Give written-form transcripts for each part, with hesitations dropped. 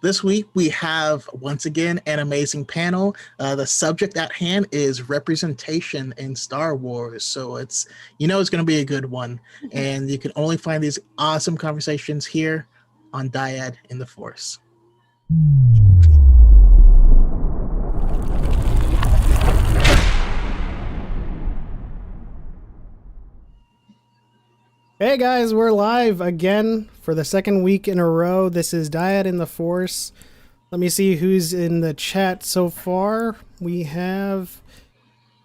This week we have once again an amazing panel. The subject at hand is representation in Star Wars, so it's going to be a good one, and you can only find these awesome conversations here on Dyad in the Force. Hey guys, we're live again for the second week in a row. This is Dyad in the Force. Let me see who's in the chat so far. We have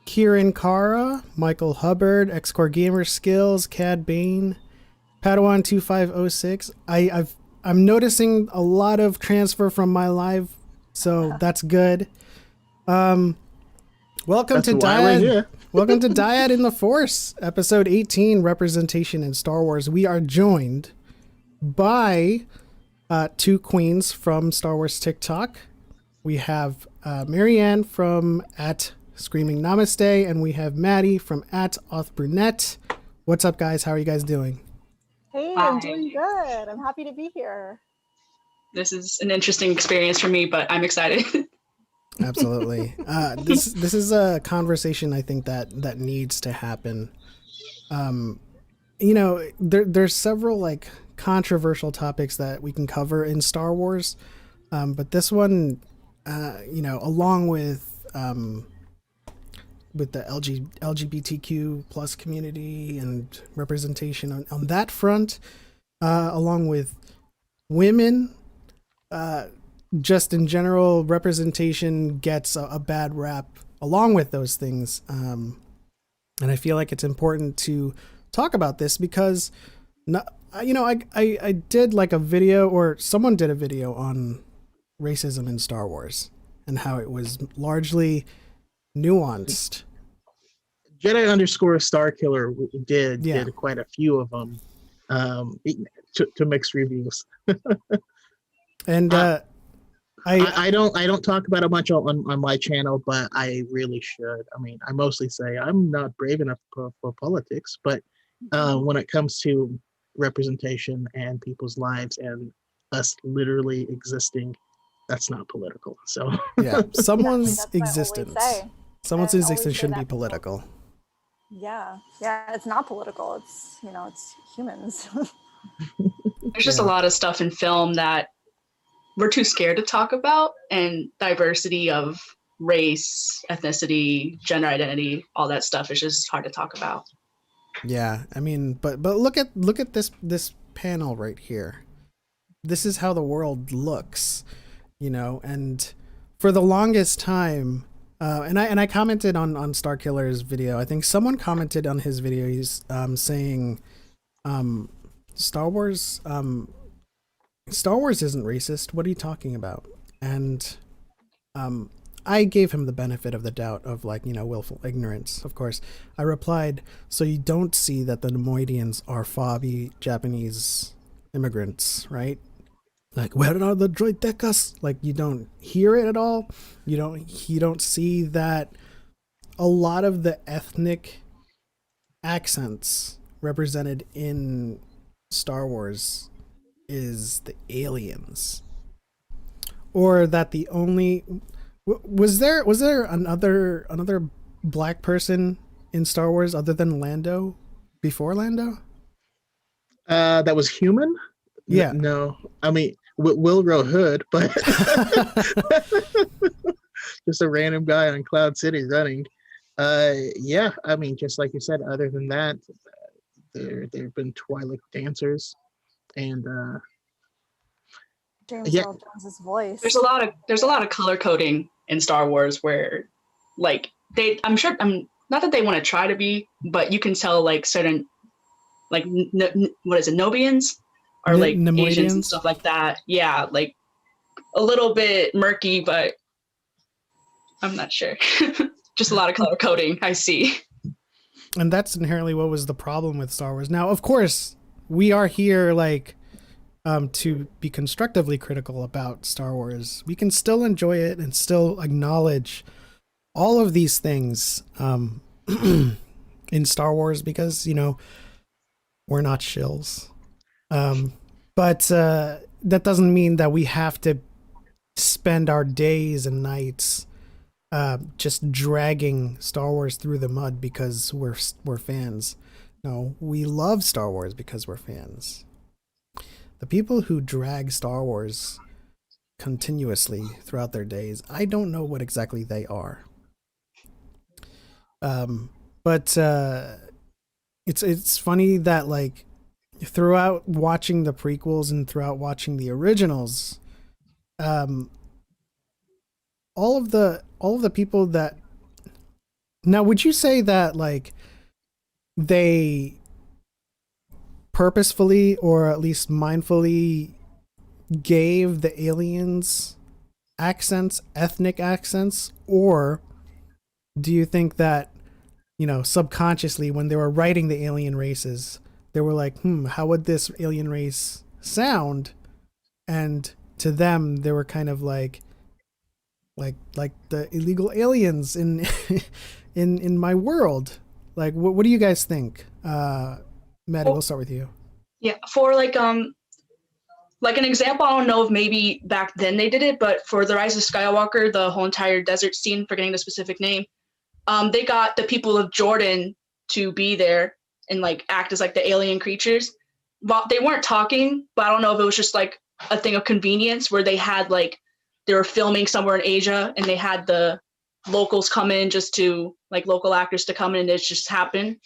Kieran Kara, Michael Hubbard, Xcore Gamer Skills, Cad Bain, Padawan 2506. I'm noticing a lot of transfer from my live, so that's good. Welcome That's to why we're Dyad. here. Welcome to Dyad in the Force, episode 18, Representation in Star Wars. We are joined by two queens from Star Wars TikTok. We have Marianne from @Screaming Namaste, and we have Maddie from @OthBrunette. What's up, guys? How are you guys doing? Hey, Hi. I'm doing good. I'm happy to be here. This is an interesting experience for me, but I'm excited. Absolutely. This is a conversation I think that needs to happen. There's several like controversial topics that we can cover in Star Wars, but this one, along with the LGBTQ plus community and representation on that front, along with women. Just in general, representation gets a bad rap along with those things. And I feel like it's important to talk about this because, I did like a video, or someone did a video on racism in Star Wars and how it was largely nuanced. Jedi underscore Star Killer did quite a few of them to mixed reviews. And I don't talk about it much on my channel, but I really should. I mean, I mostly say I'm not brave enough for politics, but when it comes to representation and people's lives and us literally existing, that's not political. So yeah, someone's Exactly, that's what I always say. Someone's I always existence say shouldn't that be to people. political. Yeah, it's not political. It's humans. There's just a lot of stuff in film that we're too scared to talk about, and diversity of race, ethnicity, gender identity, all that stuff is just hard to talk about. Yeah, I mean, but look at this panel right here. This is how the world looks, and for the longest time, and I commented on Starkiller's video. I think someone commented on his video. He's saying, Star Wars isn't racist. What are you talking about? And I gave him the benefit of the doubt of willful ignorance. Of course, I replied, so you don't see that the Nemoidians are Fabi Japanese immigrants, right? Like, where are the droidekas? Like, you don't hear it at all. You don't see that a lot of the ethnic accents represented in Star Wars is the aliens, or that the only was there another black person in Star Wars other than Lando before Lando? That was human. Yeah. No, I mean Wilro Hood, but just a random guy on Cloud City running. Yeah, I mean, just like you said. Other than that, there've been Twi'lek dancers, and James Yeah. Earl Jones's voice. There's a lot of color coding in Star Wars where, like, I'm not that they want to try to be, but you can tell like certain, like, what is it, Nobians or like Nemoidians? Asians and stuff like that. Yeah, like a little bit murky, but I'm not sure. Just a lot of color coding I see. And that's inherently what was the problem with Star Wars. Now, of course, we are here to be constructively critical about Star Wars. We can still enjoy it and still acknowledge all of these things in Star Wars because, we're not shills. But that doesn't mean that we have to spend our days and nights just dragging Star Wars through the mud because we're fans. No, we love Star Wars because we're fans. The people who drag Star Wars continuously throughout their days, I don't know what exactly they are. But it's funny that like throughout watching the prequels and throughout watching the originals, all of the people that now, would you say that like they purposefully or at least mindfully gave the aliens accents, ethnic accents, or do you think that, you know, subconsciously when they were writing the alien races, they were like, how would this alien race sound? And to them, they were kind of like the illegal aliens in in my world. Like, what do you guys think? Maddie, we'll start with you. Yeah, for like an example, I don't know if maybe back then they did it, but for the Rise of Skywalker, the whole entire desert scene, forgetting the specific name, they got the people of Jordan to be there and like act as like the alien creatures. But they weren't talking, but I don't know if it was just like a thing of convenience where they had like they were filming somewhere in Asia and they had the locals come in just to like local actors to come in and it just happened.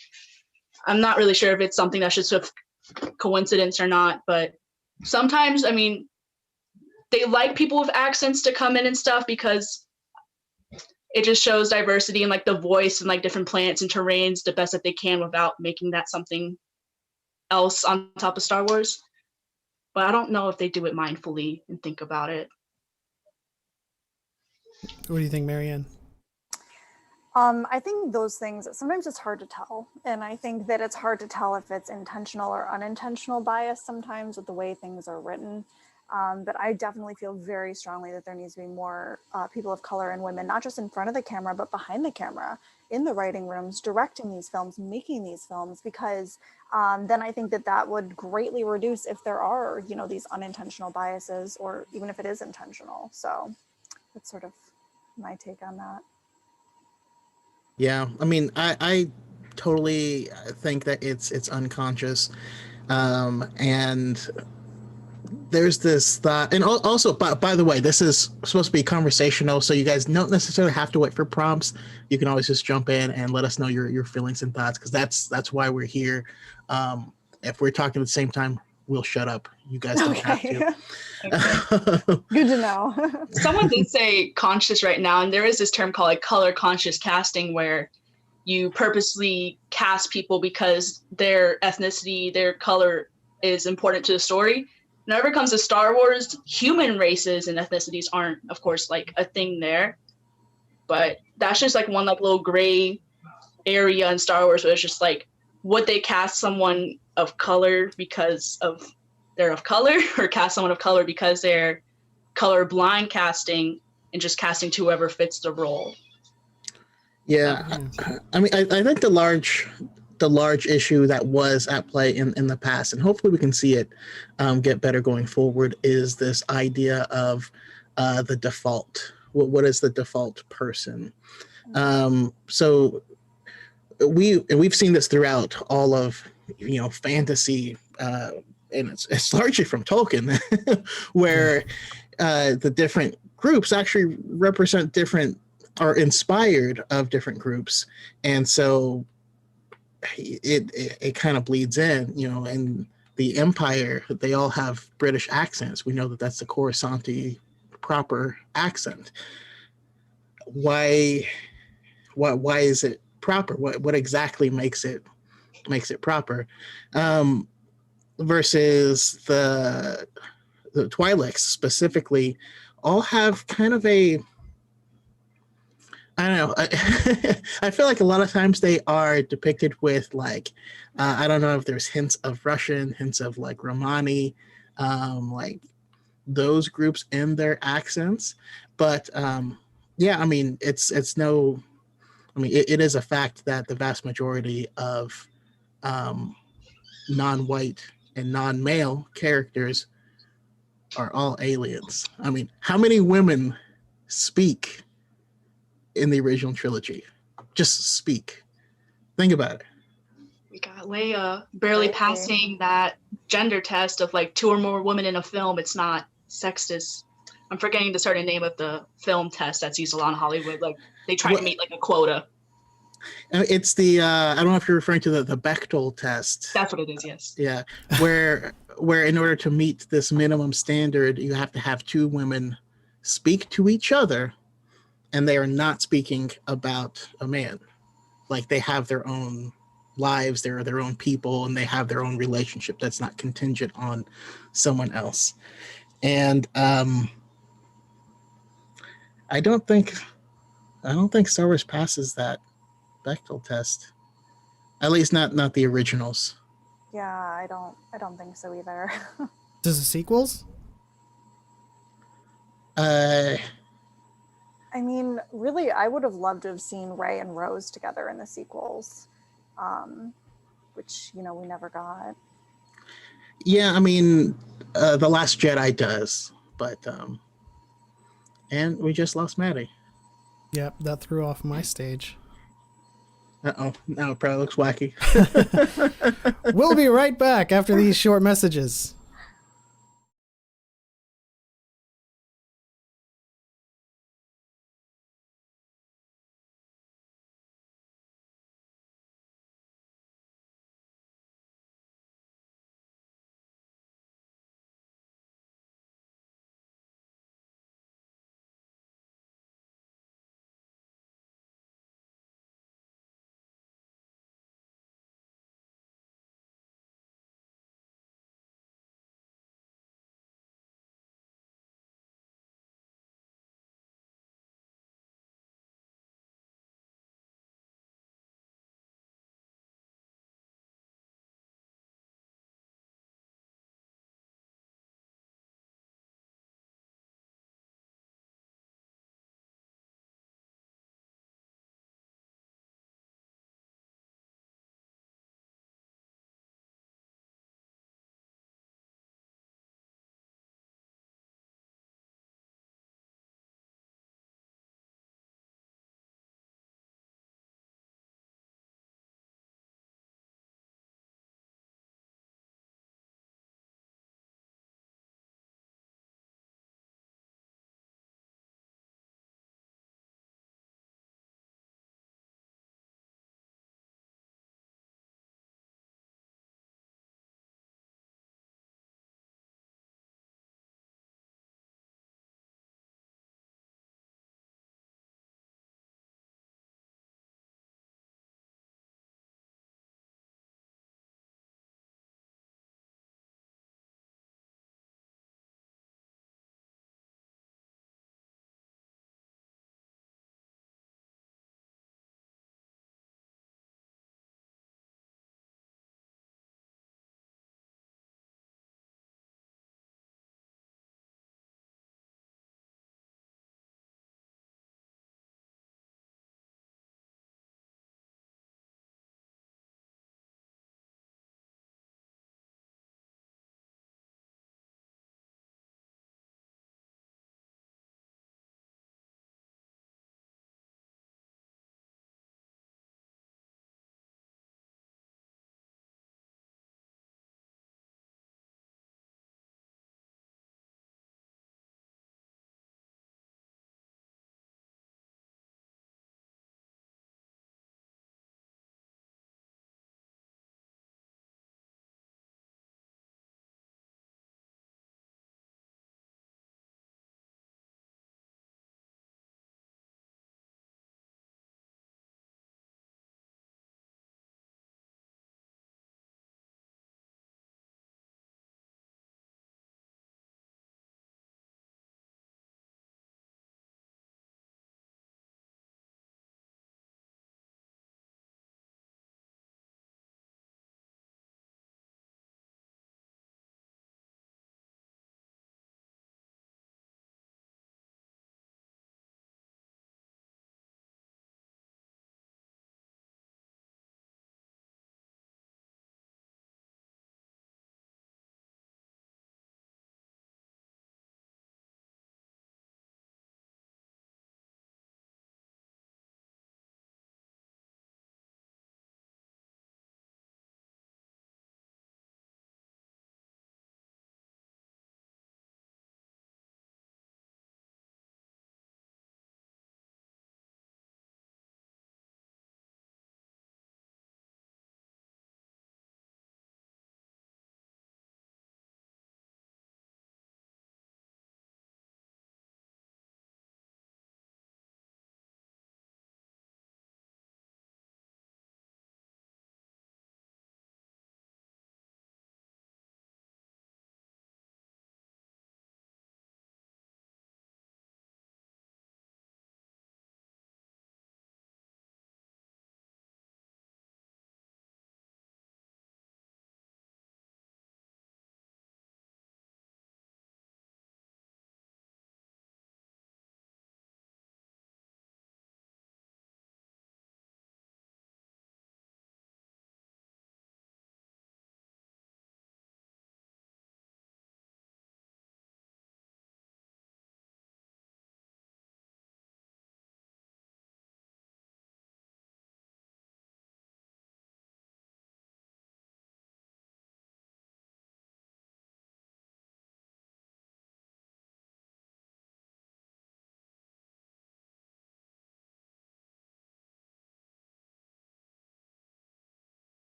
I'm not really sure if it's something that's just a coincidence or not, but sometimes, I mean, they like people with accents to come in and stuff because it just shows diversity and like the voice and like different planets and terrains the best that they can without making that something else on top of Star Wars. But I don't know if they do it mindfully and think about it. What do you think, Marianne? I think those things, sometimes it's hard to tell. And I think that it's hard to tell if it's intentional or unintentional bias sometimes with the way things are written. But I definitely feel very strongly that there needs to be more people of color and women, not just in front of the camera, but behind the camera, in the writing rooms, directing these films, making these films, because then I think that that would greatly reduce if there are, you know, these unintentional biases, or even if it is intentional. So that's sort of my take on that. Yeah, I mean, I totally think that it's unconscious, and there's this thought, and also, by the way, this is supposed to be conversational, so you guys don't necessarily have to wait for prompts. You can always just jump in and let us know your feelings and thoughts, because that's why we're here. If we're talking at the same time, we'll shut up. You guys don't have to. Okay. Good to know. Someone did say conscious right now, and there is this term called like color conscious casting, where you purposely cast people because their ethnicity, their color is important to the story. Whenever it comes to Star Wars, human races and ethnicities aren't, of course, like a thing there. But that's just like one like little gray area in Star Wars where it's just like, would they cast someone of color because of they're of color, or cast someone of color because they're color blind casting and just casting to whoever fits the role? Yeah, I mean, I think the large issue that was at play in the past, and hopefully we can see it get better going forward, is this idea of the default. What is the default person? So we've seen this throughout all of, you know, fantasy, and it's largely from Tolkien, where the different groups actually represent different, are inspired of different groups, and so it kind of bleeds in, you know. And the Empire, they all have British accents. We know that that's the Coruscanti proper accent. Why is it proper? What exactly makes it proper? Versus the Twi'leks specifically, all have kind of a, I don't know. I feel like a lot of times they are depicted with like, I don't know if there's hints of Russian, hints of like Romani, like those groups in their accents. But yeah, I mean, it's no, I mean, it is a fact that the vast majority of non-white and non-male characters are all aliens. I mean, how many women speak in the original trilogy? Just speak. Think about it. We got Leia barely Right. passing that gender test of like 2 or more women in a film. It's not sexist. I'm forgetting the certain name of the film test that's used a lot in Hollywood. Like they try to meet like a quota. It's the I don't know if you're referring to the Bechdel test. That's what it is. Yes. Yeah, where in order to meet this minimum standard, you have to have 2 women speak to each other, and they are not speaking about a man. Like they have their own lives, they're their own people, and they have their own relationship that's not contingent on someone else. And I don't think Star Wars passes that Bechdel test. At least not the originals. Yeah, I don't think so either. Does the sequels? Uh, I mean, really, I would have loved to have seen Rey and Rose together in the sequels, which, you know, we never got. yeah, I mean, The Last Jedi does, but and we just lost Maddie. Yep, that threw off my stage. Uh-oh, now it probably looks wacky. We'll be right back after these short messages.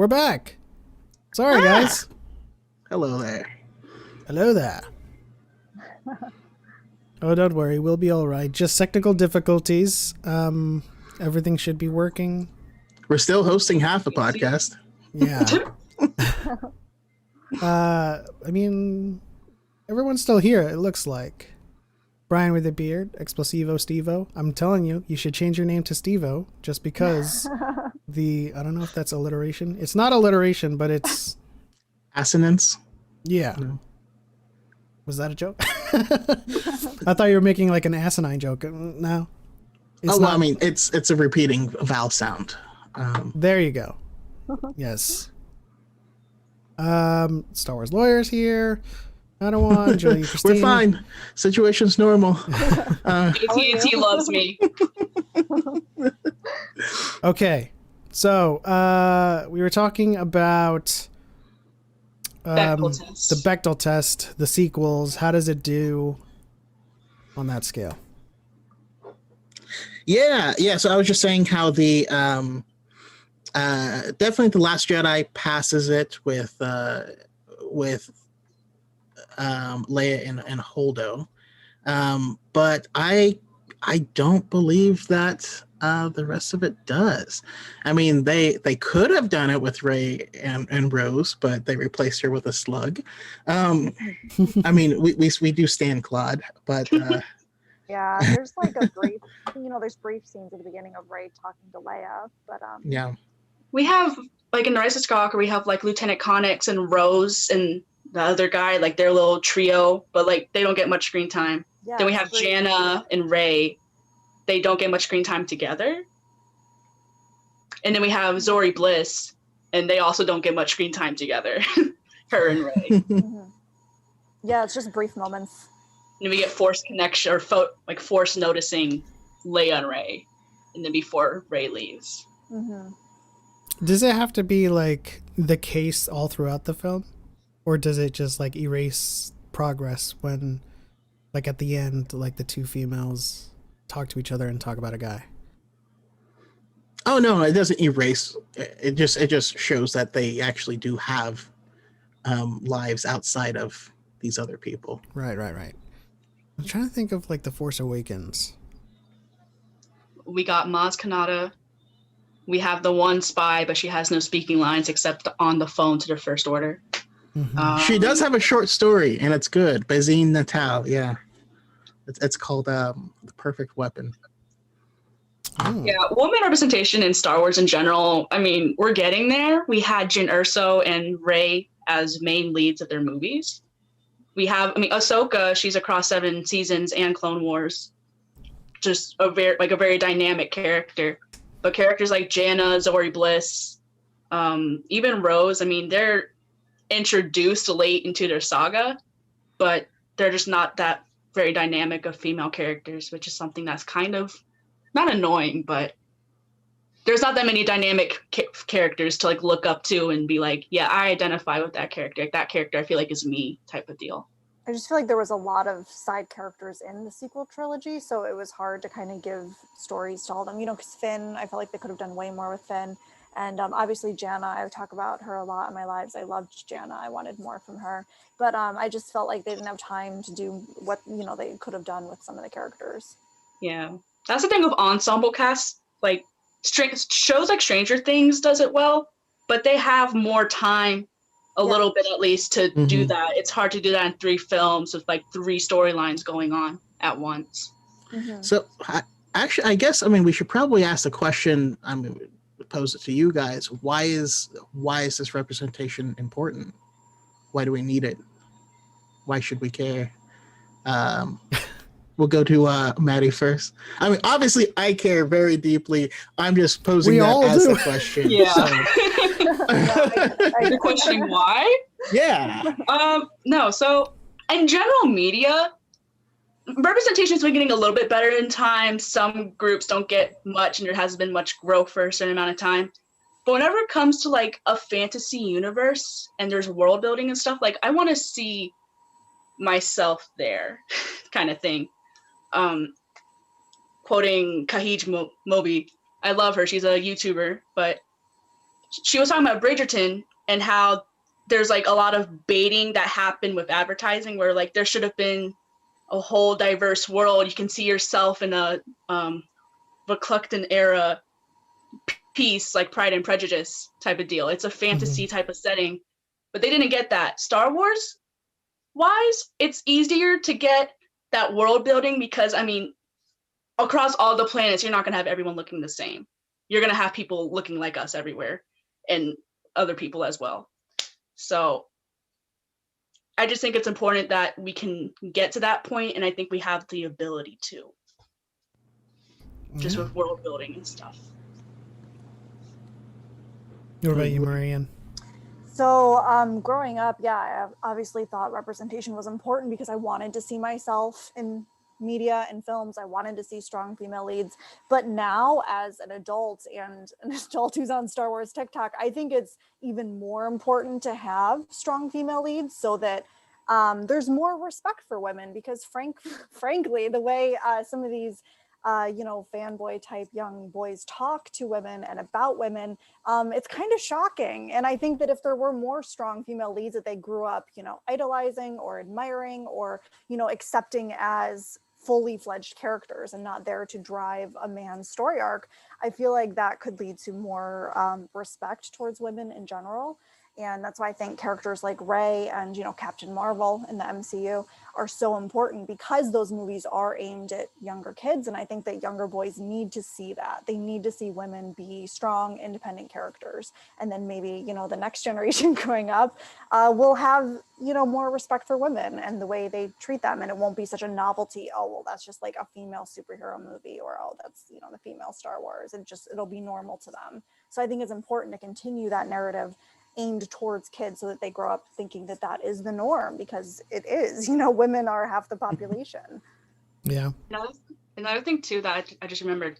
We're back. Sorry, guys. Hello there. Hello there. Oh, don't worry. We'll be all right. Just technical difficulties. Everything should be working. We're still hosting half the podcast. Yeah. I mean, everyone's still here, it looks like. Brian with a beard, Explosivo Stevo. I'm telling you, you should change your name to Stevo just because I don't know if that's alliteration. It's not alliteration, but it's... Assonance? Yeah. No. Was that a joke? I thought you were making like an asinine joke. No. It's I mean, it's a repeating vowel sound. There you go. Yes. Star Wars lawyers here. Padawan, Julie, Christine. We're fine. Situation's normal. AT&T loves me. Okay. So, we were talking about Bechdel test. the Bechdel test, the sequels. How does it do on that scale? Yeah. So I was just saying how the definitely the Last Jedi passes it with Leia and Holdo, but I don't believe that the rest of it does. I mean, they could have done it with Rey and Rose, but they replaced her with a slug. I mean, we do stand Claude, but Yeah, there's like a brief, there's brief scenes at the beginning of Rey talking to Leia, but yeah. We have, like, in the Rise of Skywalker, we have, like, Lieutenant Connix and Rose and the other guy, like, their little trio, but, like, they don't get much screen time. yeah. Then we have Jannah and Rey. They don't get much screen time together. And then we have Zori Bliss, and they also don't get much screen time together. Her and Rey. Mhm. Yeah, it's just brief moments. And then we get forced connection, or forced noticing Leia and Rey, and then before Rey leaves. Mm-hmm. Does it have to be like the case all throughout the film, or does it just like erase progress when, like at the end, like the two females talk to each other and talk about a guy? Oh no, it doesn't erase. It just shows that they actually do have lives outside of these other people. Right. I'm trying to think of like the Force Awakens. We got Maz Kanata. We have the one spy, but she has no speaking lines except on the phone to the First Order. Mm-hmm. She does have a short story, and it's good. Bazine Natal, yeah. It's called The Perfect Weapon. Oh. Yeah, woman representation in Star Wars in general, I mean, we're getting there. We had Jyn Erso and Rey as main leads of their movies. We have, Ahsoka, she's across 7 seasons and Clone Wars. Just a very dynamic character. But characters like Jannah, Zori Bliss, even Rose, I mean, they're introduced late into their saga, but they're just not that very dynamic of female characters, which is something that's kind of not annoying, but there's not that many dynamic characters to like look up to and be like, yeah, I identify with that character. Like, that character I feel like is me type of deal. I just feel like there was a lot of side characters in the sequel trilogy, so it was hard to kind of give stories to all of them. Because Finn, I felt like they could have done way more with Finn. And obviously Jannah, I talk about her a lot in my lives. I loved Jannah. I wanted more from her. But I just felt like they didn't have time to do what, they could have done with some of the characters. Yeah. That's the thing with ensemble casts. Like, shows like Stranger Things does it well, but they have more time, a little bit at least, to do that. It's hard to do that in 3 films with like 3 storylines going on at once. Mm-hmm. So, I guess we should probably ask the question. Pose it to you guys. Why is this representation important? Why do we need it? Why should we care? We'll go to Maddie first. Obviously, I care very deeply. I'm just posing that as a question. Yeah. So. You're questioning why? Yeah. No. So, in general media, representation has been getting a little bit better in time. Some groups don't get much, and there hasn't been much growth for a certain amount of time. But whenever it comes to like a fantasy universe and there's world building and stuff, like I want to see myself there, kind of thing. Quoting Kahij Moby, I love her. She's a YouTuber, but she was talking about Bridgerton and how there's like a lot of baiting that happened with advertising, where like there should have been a whole diverse world. You can see yourself in a McCluskey era piece like Pride and Prejudice type of deal. It's a fantasy type of setting, but they didn't get that. Star Wars wise, it's easier to get that world building because, I mean, across all the planets, you're not going to have everyone looking the same. You're going to have people looking like us everywhere and other people as well. So I just think it's important that we can get to that point, and I think we have the ability to, just with world building and stuff. What about you, Marianne? So growing up, yeah, I obviously thought representation was important because I wanted to see myself in media and films. I wanted to see strong female leads. But now as an adult and an adult who's on Star Wars TikTok, I think it's even more important to have strong female leads so that there's more respect for women, because frankly, the way some of these fanboy type young boys talk to women and about women, it's kind of shocking. And I think that if there were more strong female leads that they grew up, idolizing or admiring or, accepting as fully fledged characters and not there to drive a man's story arc, I feel like that could lead to more respect towards women in general. And that's why I think characters like Rey and, Captain Marvel in the MCU are so important, because those movies are aimed at younger kids. And I think that younger boys need to see that. They need to see women be strong, independent characters. And then maybe, the next generation growing up will have, more respect for women and the way they treat them. And it won't be such a novelty. Oh, well, that's just like a female superhero movie, or, oh, that's, the female Star Wars. It'll be normal to them. So I think it's important to continue that narrative aimed towards kids so that they grow up thinking that that is the norm, because it is. Women are half the population. Yeah. Another thing too that I just remembered,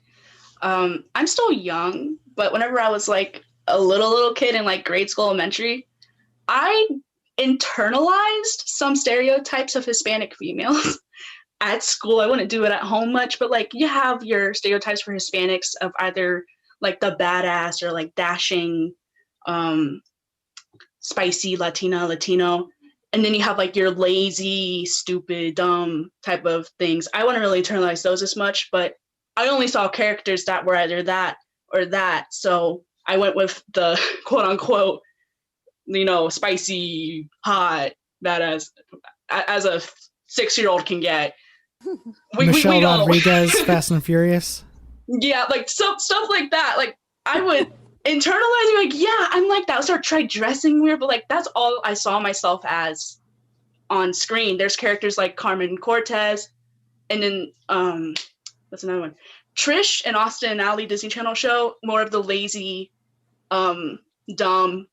I'm still young, but whenever I was like a little kid in like grade school, elementary, I internalized some stereotypes of Hispanic females at school. I wouldn't do it at home much, but like you have your stereotypes for Hispanics of either like the badass or like dashing, spicy Latino, and then you have like your lazy, stupid, dumb type of things. I wouldn't really internalize those as much, but I only saw characters that were either that or that, so I went with the quote unquote, spicy, hot, badass, as a 6-year-old can get. Michelle we know. Rodriguez, Fast and Furious. Yeah, like stuff like that. Like I would internalizing, like, yeah, I'm like that. I try dressing weird, but like that's all I saw myself as on screen. There's characters like Carmen Cortez, and then what's another one? Trish and Austin and Ally Disney Channel show, more of the lazy, dumb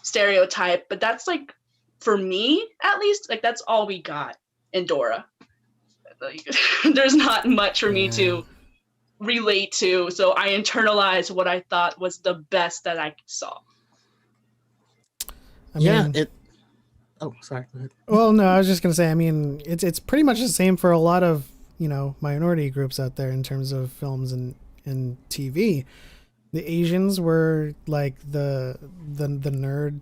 stereotype. But that's like, for me at least, like that's all we got in Dora. Like, there's not much for me to relate to, so I internalized what I thought was the best that I saw. Sorry, go ahead. Well, no, I was just gonna say, I mean, it's pretty much the same for a lot of minority groups out there in terms of films and TV. The Asians were like the nerd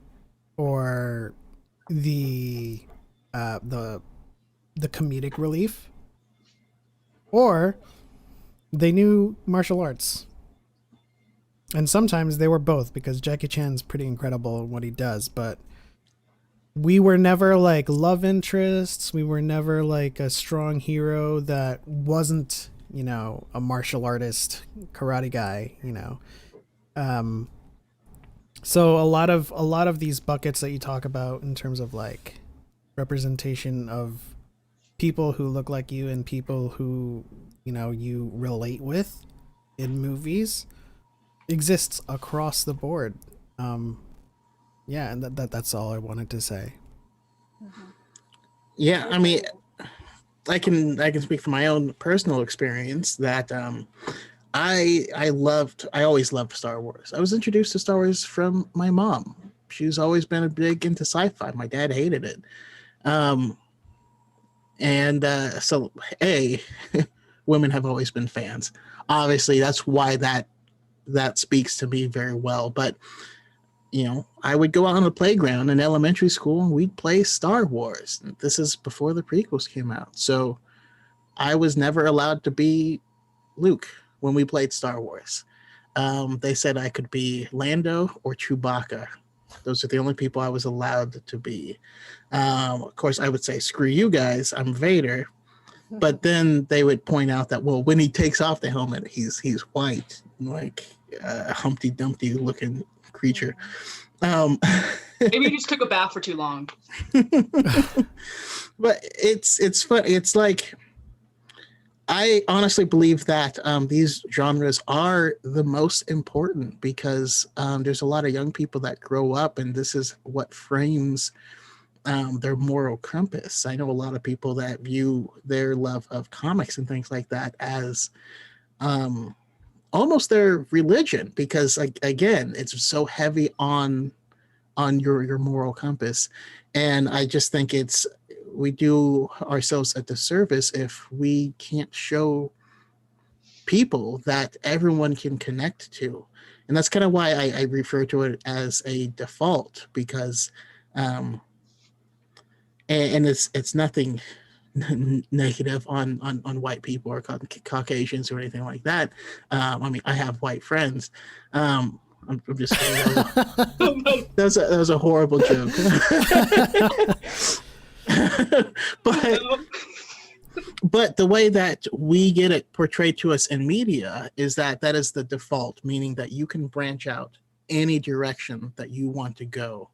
or the comedic relief, or they knew martial arts. And sometimes they were both, because Jackie Chan's pretty incredible in what he does, but we were never like love interests. We were never like a strong hero that wasn't, a martial artist, karate guy, So a lot of these buckets that you talk about in terms of like representation of people who look like you and people who you relate with in movies exists across the board. And that's all I wanted to say. Yeah, I mean, I can speak from my own personal experience that I always loved Star Wars. I was introduced to Star Wars from my mom. She's always been a big into sci-fi. My dad hated it. So women have always been fans. Obviously, that's why that that speaks to me very well. But I would go out on the playground in elementary school and we'd play Star Wars. This is before the prequels came out. So I was never allowed to be Luke when we played Star Wars. They said I could be Lando or Chewbacca. Those are the only people I was allowed to be. Of course, I would say, screw you guys, I'm Vader. But then they would point out that, well, when he takes off the helmet, he's white, like a Humpty Dumpty looking creature. Maybe you just took a bath for too long. But it's fun. It's like, I honestly believe that these genres are the most important because there's a lot of young people that grow up and this is what frames their moral compass. I know a lot of people that view their love of comics and things like that as almost their religion because, again, it's so heavy on your moral compass. And I just think we do ourselves a disservice if we can't show people that everyone can connect to. And that's kind of why I refer to it as a default because and it's nothing negative on white people or Caucasians or anything like that. I mean, I have white friends. I'm just saying that was a horrible joke. But the way that we get it portrayed to us in media is that is the default, meaning that you can branch out any direction that you want to go.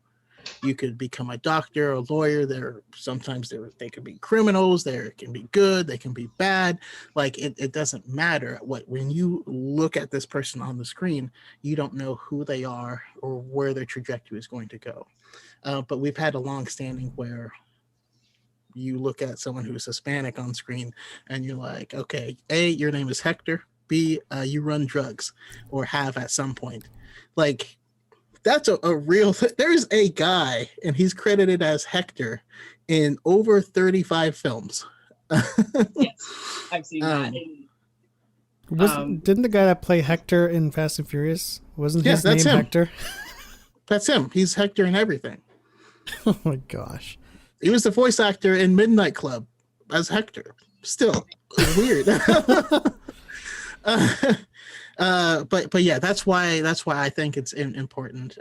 You could become a doctor, a lawyer. Sometimes they could be criminals. They can be good. They can be bad. Like it doesn't matter. When you look at this person on the screen, you don't know who they are or where their trajectory is going to go. But we've had a long-standing where you look at someone who's Hispanic on screen and you're like, okay, A, your name is Hector. B, you run drugs or have at some point. Like, that's a real there's a guy and he's credited as Hector in over 35 films. Yes, I've seen that. Didn't the guy that played Hector in Fast and Furious, wasn't his name him. Hector? That's him. He's Hector in everything. Oh my gosh. He was the voice actor in Midnight Club as Hector. Still weird. But yeah, that's why I think it's important.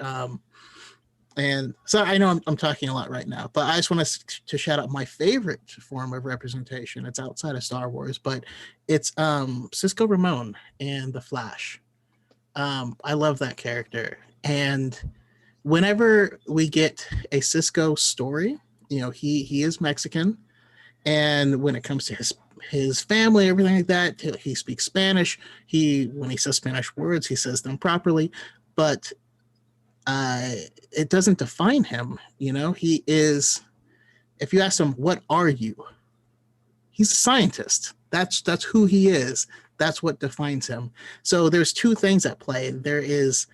And so I know I'm talking a lot right now, but I just want to shout out my favorite form of representation. It's outside of Star Wars, but it's Cisco Ramon in The Flash. I love that character, and whenever we get a Cisco story, he is Mexican, and when it comes to his family, everything like that, he speaks Spanish. When he says Spanish words, he says them properly, but it doesn't define him. He is, if you ask him, what are you? He's a scientist. That's who he is. That's what defines him. So there's two things at play. There is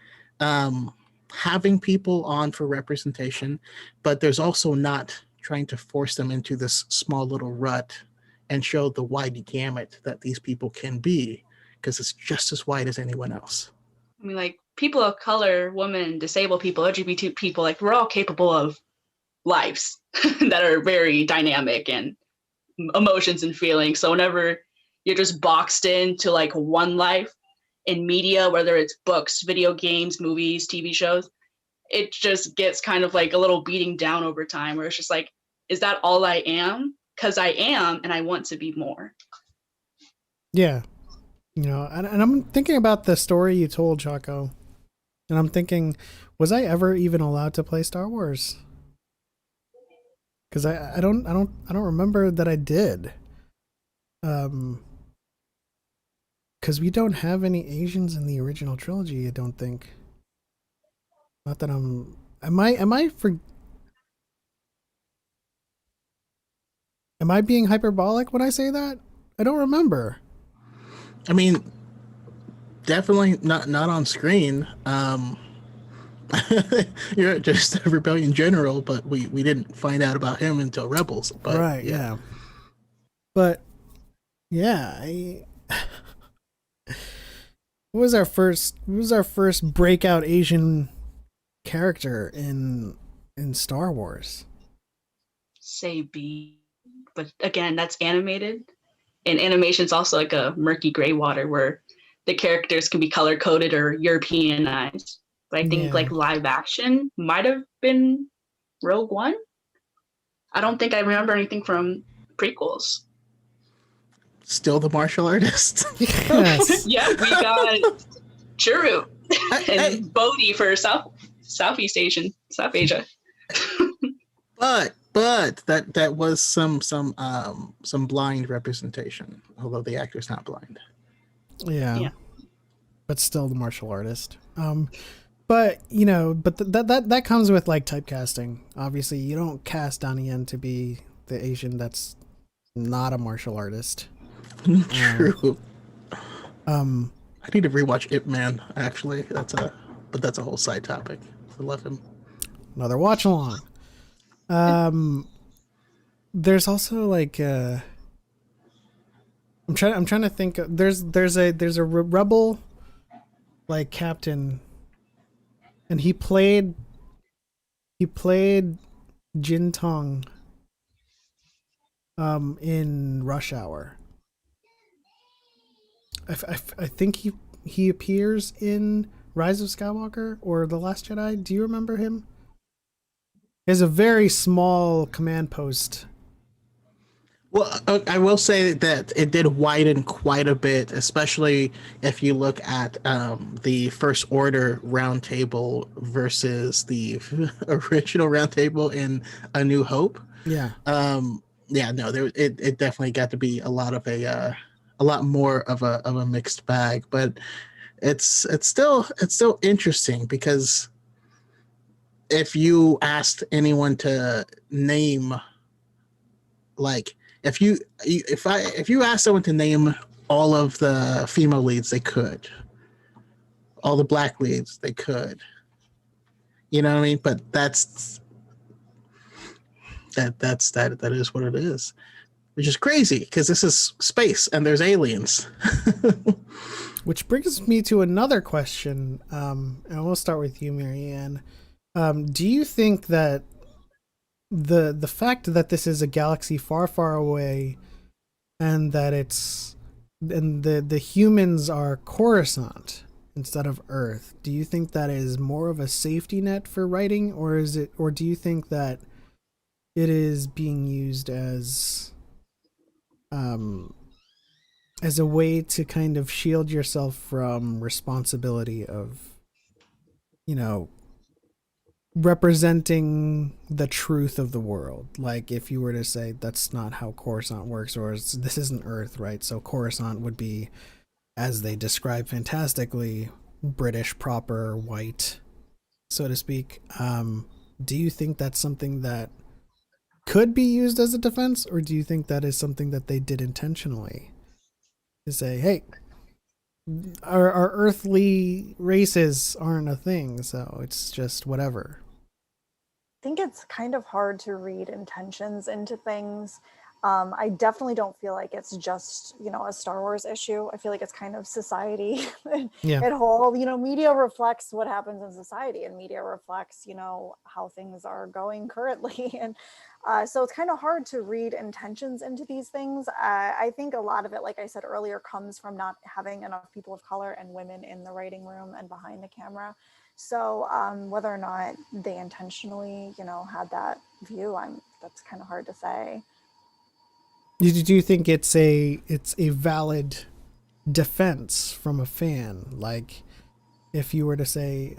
having people on for representation, but there's also not trying to force them into this small little rut and show the wide gamut that these people can be, because it's just as wide as anyone else. I mean, like, people of color, women, disabled people, LGBT people, like, we're all capable of lives that are very dynamic and emotions and feelings. So whenever you're just boxed into like one life in media, whether it's books, video games, movies, TV shows, it just gets kind of like a little beating down over time, where it's just like, is that all I am? Because I am, and I want to be more. Yeah. And I'm thinking about the story you told, Chaco, and I'm thinking, was I ever even allowed to play Star Wars? Because I don't remember that I did. Because we don't have any Asians in the original trilogy, I don't think. Not that am I being hyperbolic when I say that? I don't remember. I mean, definitely not on screen. You're just a rebellion general, but we didn't find out about him until Rebels. But, right, yeah. But yeah, What was our first breakout Asian character in Star Wars? Say B, but again, that's animated, and animation's also like a murky gray water where the characters can be color coded or Europeanized. But I think like live action might have been Rogue One. I don't think I remember anything from prequels. Still the martial artist. Yes. Yeah, we got Churu and Bodhi for Southeast Asia. But that was some blind representation, although the actor's not blind. Yeah. But still the martial artist. But you know, but that comes with like typecasting. Obviously, you don't cast Donnie Yen to be the Asian that's not a martial artist. True. I need to rewatch Ip Man. Actually, that's a whole side topic. I love him. Another watch along. There's also like I'm trying to think. There's a rebel like captain, and he played Jin Tong in Rush Hour. I think he appears in Rise of Skywalker or The Last Jedi. Do you remember him? He has a very small command post. Well, I will say that it did widen quite a bit, especially if you look at the First Order round table versus the original round table in A New Hope. Yeah. It definitely got to be a lot more of a mixed bag, but it's still interesting because if you asked anyone to name, like, if you asked someone to name all of the female leads, they could. All the black leads, they could. You know what I mean? But that is what it is. Which is crazy because this is space and there's aliens. Which brings me to another question, and we'll start with you, Marianne. Do you think that the fact that this is a galaxy far, far away, and that the humans are Coruscant instead of Earth, do you think that is more of a safety net for writing, or do you think that it is being used as a way to kind of shield yourself from responsibility of, you know, representing the truth of the world? Like if you were to say that's not how Coruscant works, or this isn't Earth, right? So Coruscant would be, as they describe fantastically, British proper, white, so to speak. Do you think that's something that could be used as a defense, or do you think that is something that they did intentionally to say, hey, our earthly races aren't a thing, so it's just whatever? I think it's kind of hard to read intentions into things. I definitely don't feel like it's just, a Star Wars issue. I feel like it's kind of society at whole. Media reflects what happens in society, and media reflects, how things are going currently. And so it's kind of hard to read intentions into these things. I think a lot of it, like I said earlier, comes from not having enough people of color and women in the writing room and behind the camera. So whether or not they intentionally, had that view, that's kind of hard to say. Do you think it's a valid defense from a fan? Like, if you were to say,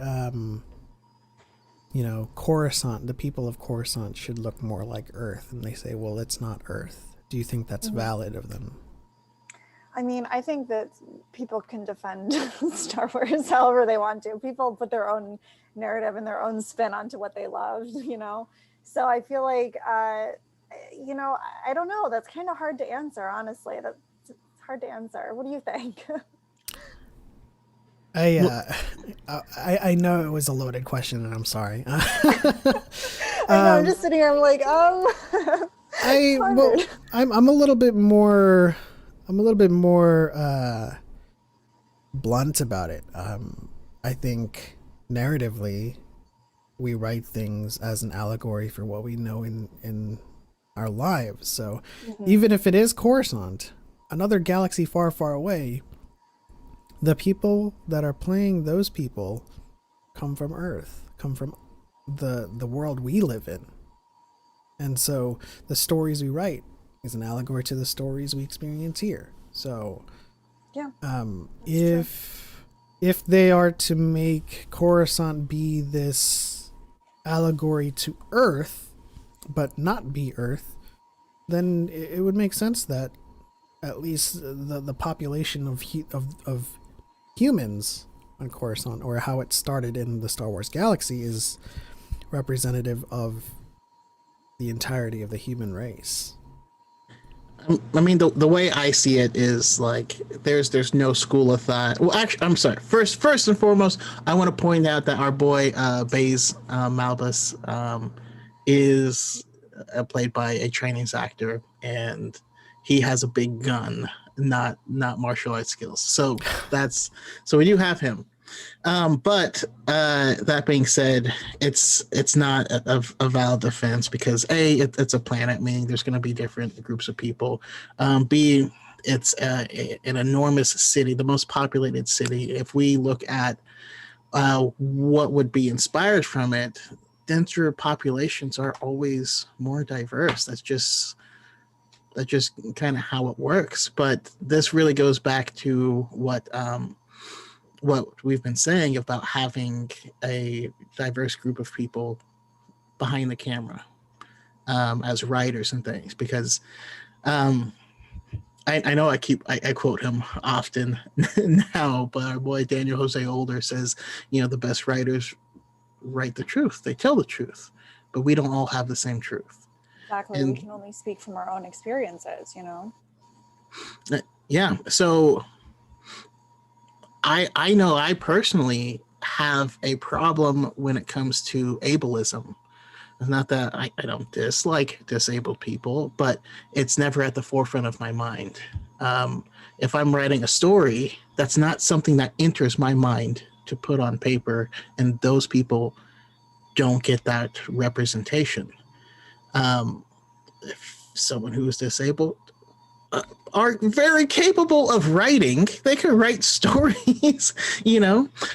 Coruscant, the people of Coruscant should look more like Earth, and they say, well, it's not Earth. Do you think that's valid of them? I mean, I think that people can defend Star Wars however they want to. People put their own narrative and their own spin onto what they loved, So I feel like, I don't know. That's kind of hard to answer, honestly. It's hard to answer. What do you think? I know it was a loaded question, and I'm sorry. I know, I'm just sitting here. I'm like, I'm a little bit more blunt about it. I think narratively, we write things as an allegory for what we know in our lives. So even if it is Coruscant, another galaxy far, far away, the people that are playing those people come from Earth, come from the world we live in. And so the stories we write is an allegory to the stories we experience here. So Yeah. If they are to make Coruscant be this allegory to Earth, but not be Earth, then it would make sense that at least the population of humans on Coruscant, or how it started in the Star Wars galaxy, is representative of the entirety of the human race. I mean, the way I see it is like there's no school of thought. Well, actually, I'm sorry. First and foremost, I want to point out that our boy Baze Malbus is played by a Chinese actor, and he has a big gun, not martial arts skills. So we do have him. But that being said, it's not a valid defense because A, it's a planet, meaning there's going to be different groups of people. B, it's an enormous city, the most populated city. If we look at what would be inspired from it, denser populations are always more diverse. That's just kind of how it works. But this really goes back to what we've been saying about having a diverse group of people behind the camera as writers and things, because I know I quote him often now, but our boy Daniel Jose Older says, the best writers write the truth. They tell the truth, but we don't all have the same truth. Exactly. And we can only speak from our own experiences, Yeah. So I know I personally have a problem when it comes to ableism. It's not that I don't dislike disabled people, but it's never at the forefront of my mind. If I'm writing a story, that's not something that enters my mind to put on paper, and those people don't get that representation. If someone who is disabled are very capable of writing, they can write stories,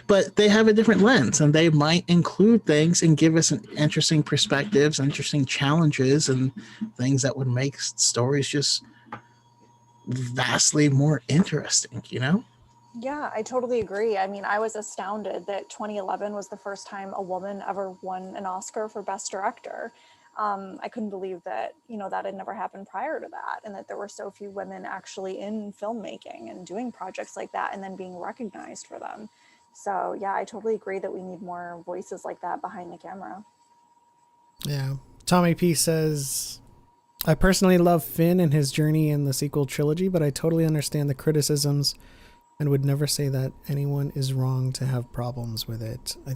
but they have a different lens, and they might include things and give us an interesting perspectives, interesting challenges, and things that would make stories just vastly more interesting, Yeah, I totally agree. I mean, I was astounded that 2011 was the first time a woman ever won an Oscar for Best Director. I couldn't believe that, that had never happened prior to that, and that there were so few women actually in filmmaking and doing projects like that and then being recognized for them. So yeah, I totally agree that we need more voices like that behind the camera. Yeah. Tommy P says, I personally love Finn and his journey in the sequel trilogy, but I totally understand the criticisms and would never say that anyone is wrong to have problems with it. I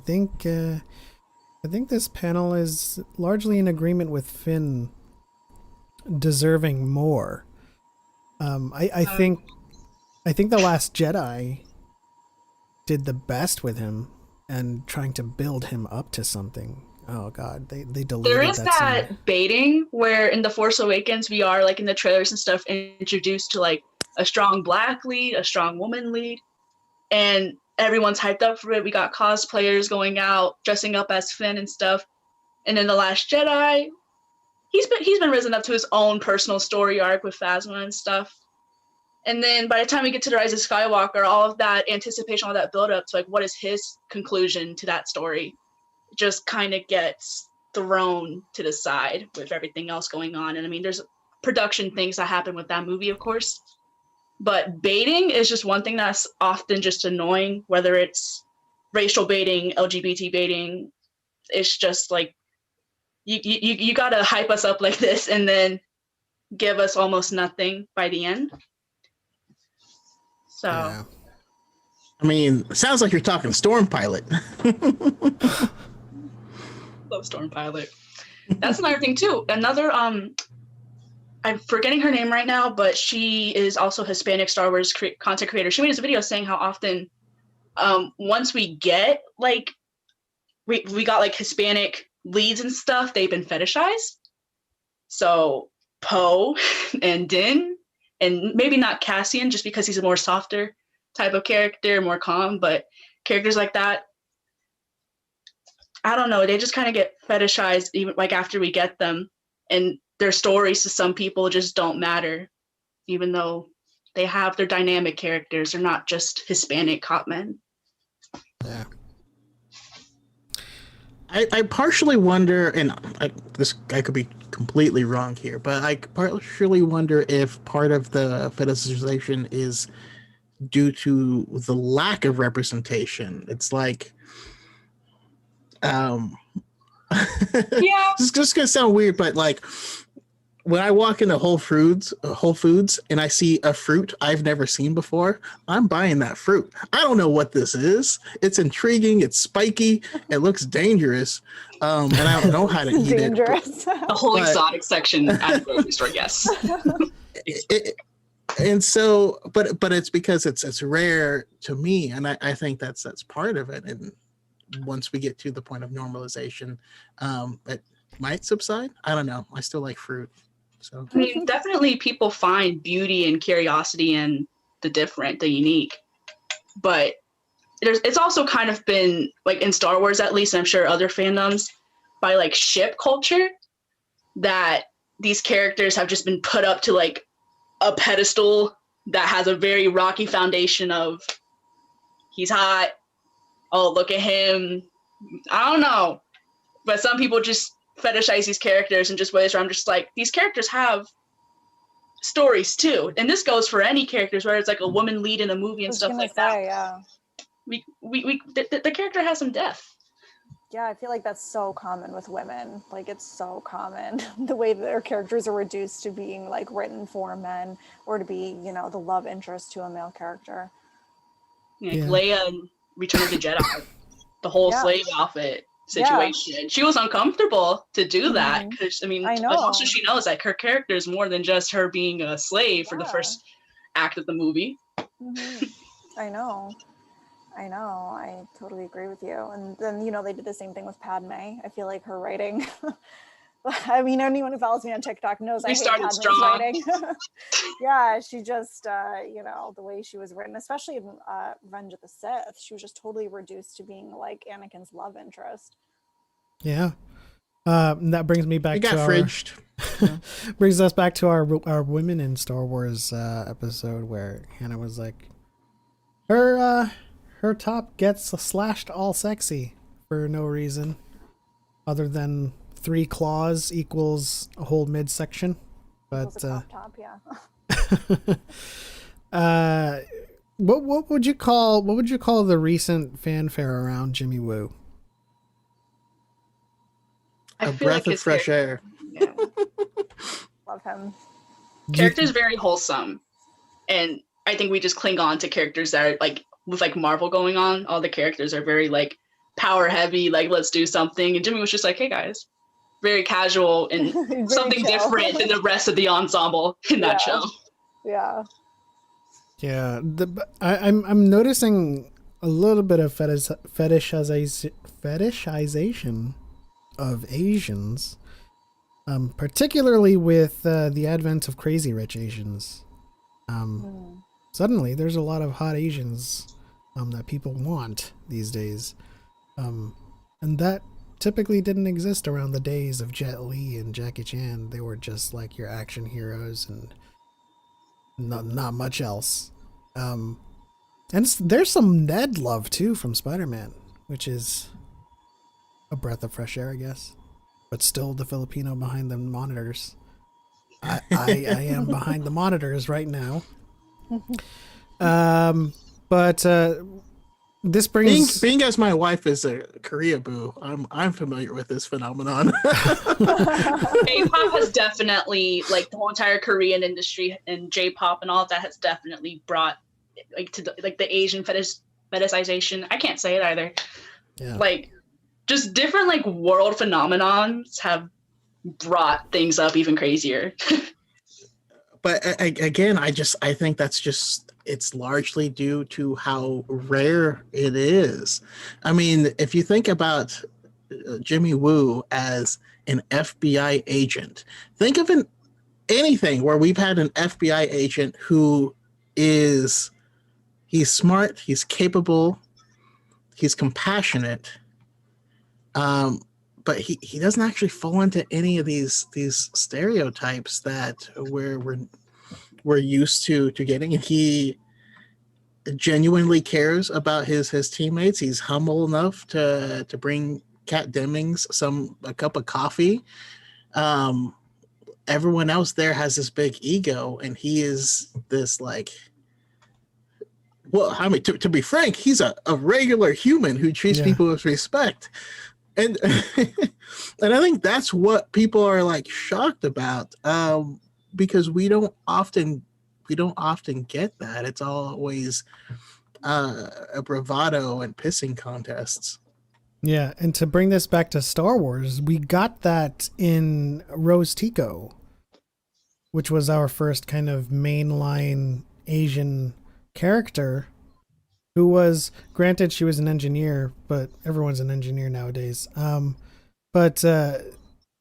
think this panel is largely in agreement with Finn deserving more. I think The Last Jedi did the best with him and trying to build him up to something. Oh God, they deleted there is that scene. baiting where in The Force Awakens we are like in the trailers and stuff introduced to like a strong black lead, a strong woman lead, and everyone's hyped up for it. We got cosplayers going out dressing up as Finn and stuff. And in The Last Jedi, he's been risen up to his own personal story arc with Phasma and stuff. And then by the time we get to The Rise of Skywalker, all of that anticipation, all that build up to like what is his conclusion to that story just kind of gets thrown to the side with everything else going on. And I mean, there's production things that happen with that movie, of course. But baiting is just one thing that's often just annoying, whether it's racial baiting, LGBT baiting. It's just like, you got to hype us up like this and then give us almost nothing by the end. So, yeah. I mean, it sounds like you're talking Storm Pilot. Love Storm Pilot. That's another thing too. Another I'm forgetting her name right now, but she is also Hispanic Star Wars content creator. She made a video saying how often once we get like we got like Hispanic leads and stuff, they've been fetishized. So Poe and Din, and maybe not Cassian, just because he's a more softer type of character, more calm, but characters like that, I don't know, they just kind of get fetishized even like after we get them, and their stories to some people just don't matter, even though they have their dynamic characters. They're not just Hispanic cop men. Yeah. I partially wonder, and I could be completely wrong here, but I partially wonder if part of the fetishization is due to the lack of representation. It's like, Yeah. This is just gonna sound weird, but like when I walk into Whole Foods, and I see a fruit I've never seen before, I'm buying that fruit. I don't know what this is. It's intriguing. It's spiky. It looks dangerous, and I don't know how to eat dangerous. it. The whole exotic section at the grocery store, yes. And so, but it's because it's rare to me, and I think that's part of it. And once we get to the point of normalization, it might subside. I don't know. I still like fruit. So I mean, definitely people find beauty and curiosity in the different, the unique. But it's also kind of been, like in Star Wars at least, and I'm sure other fandoms, by like ship culture, that these characters have just been put up to like a pedestal that has a very rocky foundation of he's hot, oh, look at him. I don't know. But some people just fetishize these characters in just ways where I'm just like, these characters have stories too. And this goes for any characters, where it's like a woman lead in a movie and stuff like that. Yeah. The character has some depth. Yeah, I feel like that's so common with women. Like, it's so common the way that their characters are reduced to being like written for men, or to be, you know, the love interest to a male character. Like Leia in Return of the Jedi, the whole slave outfit situation. Yeah. She was uncomfortable to do that because I mean, but also she knows that her character is more than just her being a slave for the first act of the movie. I know. I totally agree with you. And then, you know, they did the same thing with Padme. I feel like her writing, I mean, anyone who follows me on TikTok knows I hate Padme's writing. Yeah, she just, you know, the way she was written, especially in Revenge of the Sith, she was just totally reduced to being like Anakin's love interest. Yeah. That brings me back to fridged. Brings us back to our Women in Star Wars episode, where Hannah was like, her top gets slashed all sexy for no reason other than 3 claws equals a whole midsection. But top, yeah. What would you call the recent fanfare around Jimmy Woo? I a breath of fresh air. Yeah. Love him. Character's very wholesome, and I think we just cling on to characters that are like, with like Marvel going on, all the characters are very like power heavy, like let's do something, and Jimmy was just like, hey guys, very casual and something chill. Different than the rest of the ensemble in that show. Yeah. I'm noticing a little bit of fetishization of Asians, particularly with the advent of Crazy Rich Asians. Suddenly, there's a lot of hot Asians that people want these days, and that typically didn't exist around the days of Jet Li and Jackie Chan. They were just like your action heroes and not much else. And there's some Ned love too from Spider-Man, which is a breath of fresh air, I guess. But still the Filipino behind the monitors. I am behind the monitors right now. But this brings being as my wife is a Korea boo, I'm familiar with this phenomenon. K-pop has definitely, like the whole entire Korean industry and J-pop and all of that has definitely brought like to the Asian fetishization. I can't say it either. Yeah. Like just different like world phenomenons have brought things up even crazier. but again, I think that's just, it's largely due to how rare it is. I mean, if you think about Jimmy Woo as an FBI agent, think of anything where we've had an FBI agent who is, he's smart, he's capable, he's compassionate, but he doesn't actually fall into any of these stereotypes that we're used to getting. And he genuinely cares about his teammates. He's humble enough to bring Kat Demmings a cup of coffee. Everyone else there has this big ego, and he is this like, well, I mean, to be frank, he's a regular human who treats people with respect. And and I think that's what people are like shocked about, because we don't often get that. It's always a bravado and pissing contests. Yeah, and to bring this back to Star Wars, we got that in Rose Tico, which was our first kind of mainline Asian character, who was, granted, she was an engineer, but everyone's an engineer nowadays. But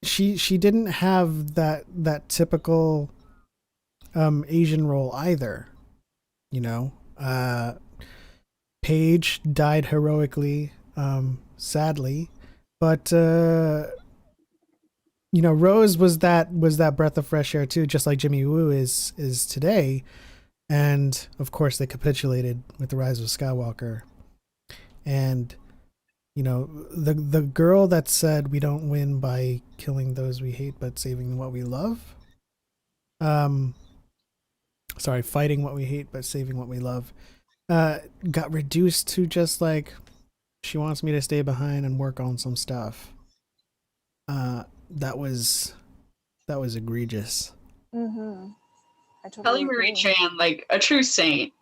she didn't have that typical Asian role either, you know. Paige died heroically, sadly, but you know, Rose was that breath of fresh air too, just like Jimmy Woo is today. And of course they capitulated with the Rise of Skywalker. And you know, the girl that said we don't win by killing those we hate but saving what we love, fighting what we hate but saving what we love, got reduced to just like, she wants me to stay behind and work on some stuff. That was egregious. Mm-hmm. I totally Kelly Marie Tran, like a true saint,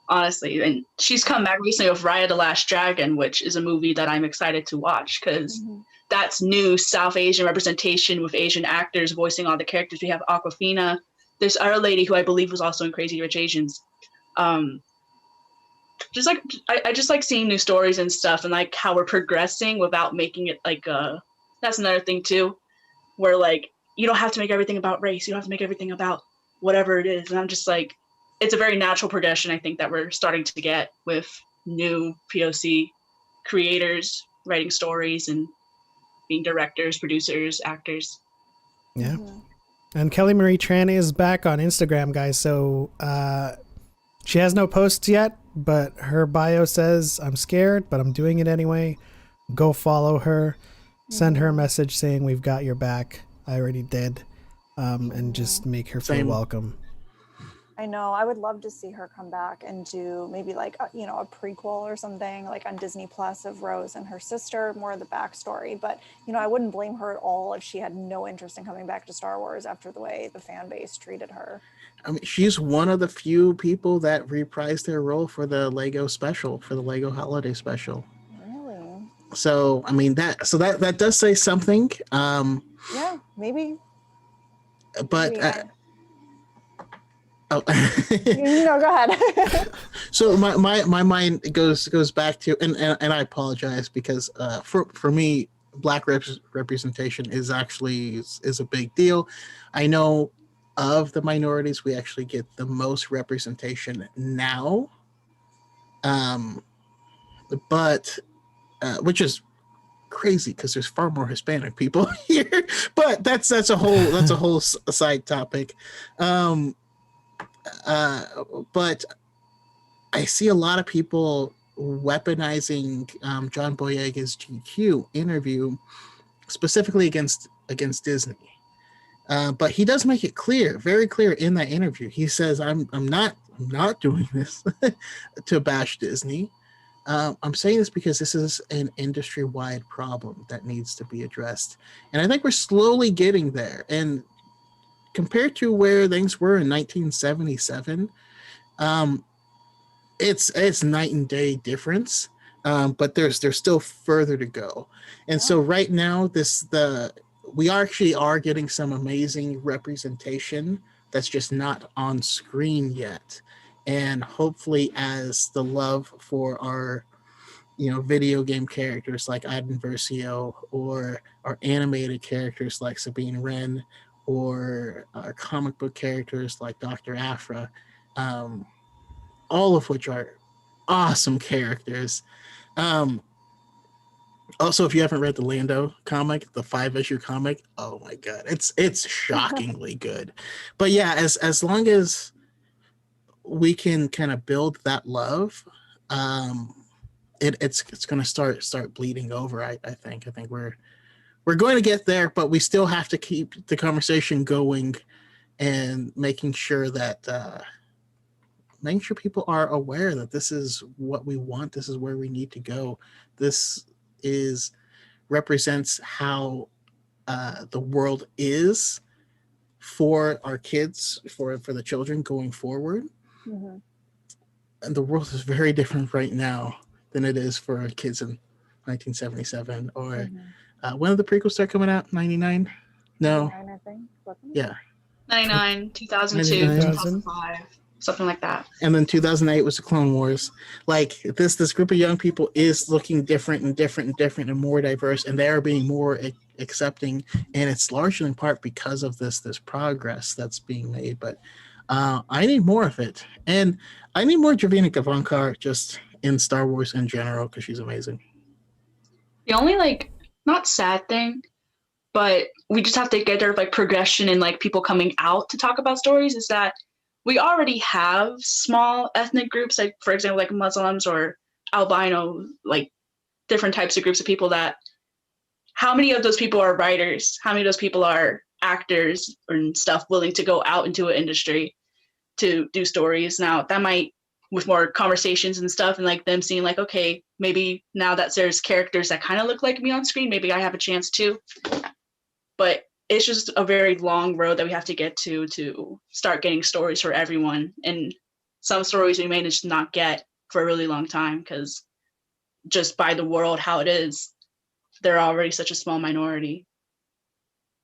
honestly. And she's come back recently with Raya the Last Dragon, which is a movie that I'm excited to watch, because that's new South Asian representation with Asian actors voicing all the characters. We have Awkwafina, this other lady who I believe was also in Crazy Rich Asians. Just like I just like seeing new stories and stuff, and like how we're progressing without making it like that's another thing too, where like you don't have to make everything about race, you don't have to make everything about whatever it is. And I'm just like, it's a very natural progression, I think, that we're starting to get with new POC creators writing stories and being directors, producers, actors. Yeah. And Kelly Marie Tran is back on Instagram, guys. So she has no posts yet, but her bio says, I'm scared, but I'm doing it anyway. Go follow her. Send her a message saying we've got your back. I already did. And just make her feel welcome. I know. I would love to see her come back and do maybe like a prequel or something like on Disney Plus of Rose and her sister, more of the backstory. But I wouldn't blame her at all if she had no interest in coming back to Star Wars after the way the fan base treated her. I mean, she's one of the few people that reprised their role for the Lego special, for the Lego holiday special. Really? So I mean that does say something. Yeah, maybe. But maybe go ahead. So my mind goes back to, and I apologize, because for me, Black representation is a big deal. I know of the minorities, we actually get the most representation now, but which is crazy because there's far more Hispanic people here. But that's a whole side topic. But I see a lot of people weaponizing John Boyega's GQ interview specifically against Disney. But he does make it clear, very clear in that interview. He says, I'm not doing this to bash Disney. I'm saying this because this is an industry-wide problem that needs to be addressed. And I think we're slowly getting there. And compared to where things were in 1977, it's night and day difference. But there's still further to go. And so right now, we actually are getting some amazing representation that's just not on screen yet. And hopefully, as the love for our video game characters like Iden Versio, or our animated characters like Sabine Wren, or our comic book characters like Dr. Aphra, um, all of which are awesome characters. Um, Also, if you haven't read the Lando comic, the 5-issue comic, oh my god, it's shockingly good. But yeah, as long as we can kind of build that love, um, it's going to start bleeding over. I think we're going to get there, but we still have to keep the conversation going and making sure people are aware that this is what we want. This is where we need to go. This is represents how the world is for our kids, for the children going forward. Mm-hmm. And the world is very different right now than it is for our kids in 1977. Or when did the prequels start coming out? 99? No. 99, I think. Yeah. 99, 2002, 2005, something like that. And then 2008 was the Clone Wars. Like this group of young people is looking different and more diverse, and they are being more accepting, and it's largely in part because of this progress that's being made. But I need more of it, and I need more Javinia Gavankar just in Star Wars in general, because she's amazing. The only not sad thing, but we just have to get there progression and people coming out to talk about stories, is that we already have small ethnic groups, for example, Muslims or albino, different types of groups of people. That how many of those people are writers? How many of those people are actors and stuff willing to go out into an industry to do stories? Now that might, with more conversations and stuff, and them seeing okay, maybe now that there's characters that kind of look like me on screen, maybe I have a chance too. But it's just a very long road that we have to get to start getting stories for everyone. And some stories we may just not get for a really long time, because just by the world how it is, they're already such a small minority.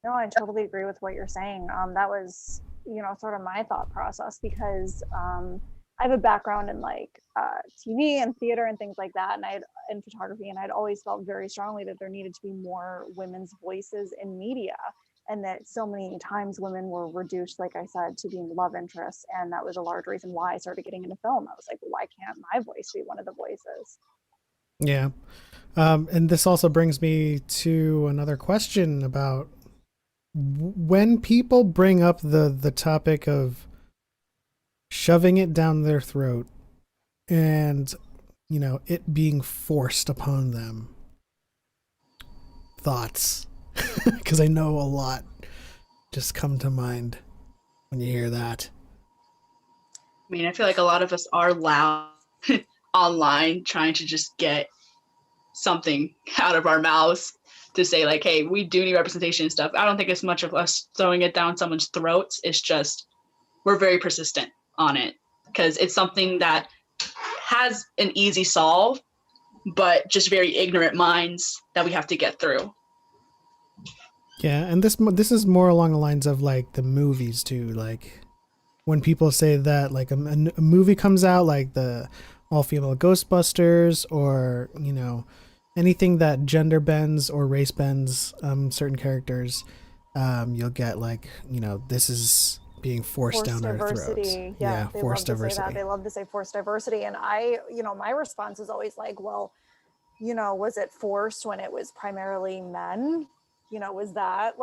No, I totally agree with what you're saying. That was, sort of my thought process, because I have a background in TV and theater and things like that, and in photography, and I'd always felt very strongly that there needed to be more women's voices in media, and that so many times women were reduced, like I said, to being love interests. And that was a large reason why I started getting into film. I was like, well, why can't my voice be one of the voices? Yeah. And this also brings me to another question about when people bring up the topic of shoving it down their throat and, it being forced upon them. Thoughts? Because I know a lot just come to mind when you hear that. I mean, I feel like a lot of us are loud online trying to just get something out of our mouths to say hey, we do need representation and stuff. I don't think it's much of us throwing it down someone's throats. It's just we're very persistent on it, because it's something that has an easy solve, but just very ignorant minds that we have to get through. Yeah, and this is more along the lines of the movies too. When people say that a movie comes out, the all-female Ghostbusters, or anything that gender bends or race bends certain characters, you'll get this is being forced down our throats. Yeah, forced diversity. They love to say forced diversity, and my response is always well, was it forced when it was primarily men? Was that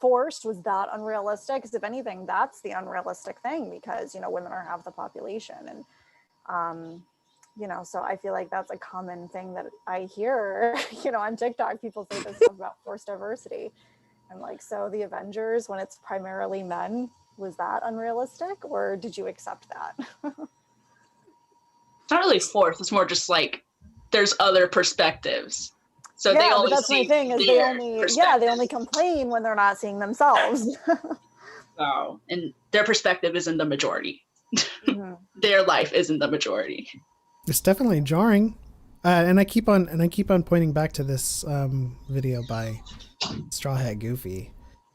forced? Was that unrealistic? Because if anything, that's the unrealistic thing, because women are half the population, and so I feel like that's a common thing that I hear on TikTok. People say this stuff about forced diversity. I'm so the Avengers, when it's primarily men, was that unrealistic, or did you accept that? It's not really forced. It's more just there's other perspectives. So yeah, they only but that's see my thing, is they only complain when they're not seeing themselves. Oh, and their perspective isn't the majority. Mm-hmm. Their life isn't the majority. It's definitely jarring. And I keep on pointing back to this video by Straw Hat Goofy,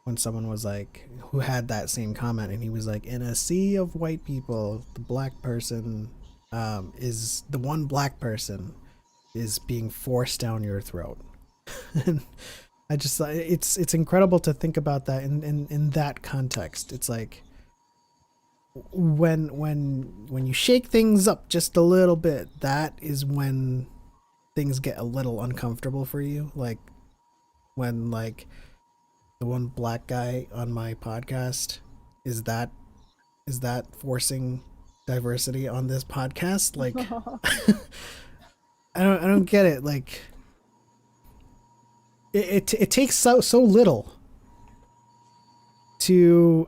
when someone was like, who had that same comment, and he was like, in a sea of white people, the black person is the one black person is being forced down your throat. And I just, it's incredible to think about that in that context. It's like, when you shake things up just a little bit, that is when things get a little uncomfortable for you. Like when like the one black guy on my podcast, is that forcing diversity on this podcast? Like I don't get it. Like it takes so little to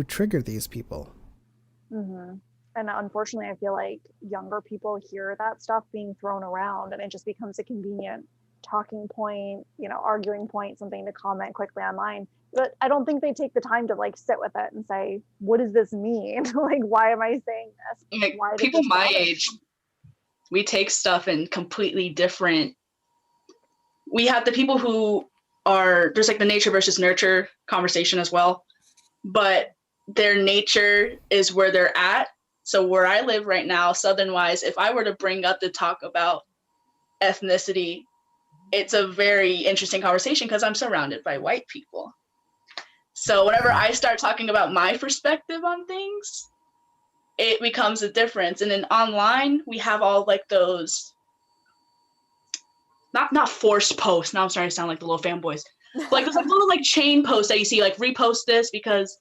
trigger these people. Mm-hmm. And unfortunately, I feel like younger people hear that stuff being thrown around, and it just becomes a convenient talking point, arguing point, something to comment quickly online. But I don't think they take the time to like sit with it and say, what does this mean? Like, why am I saying this? Like, why people my age, we take stuff in completely different. We have the people who are, there's like the nature versus nurture conversation as well, but their nature is where they're at. So where I live right now, Southern wise, if I were to bring up the talk about ethnicity, it's a very interesting conversation because I'm surrounded by white people. So whenever I start talking about my perspective on things, it becomes a difference. And then online, we have all like those, not forced posts. Now I'm starting to sound like the little fanboys. Like those like little like chain posts that you see, like repost this because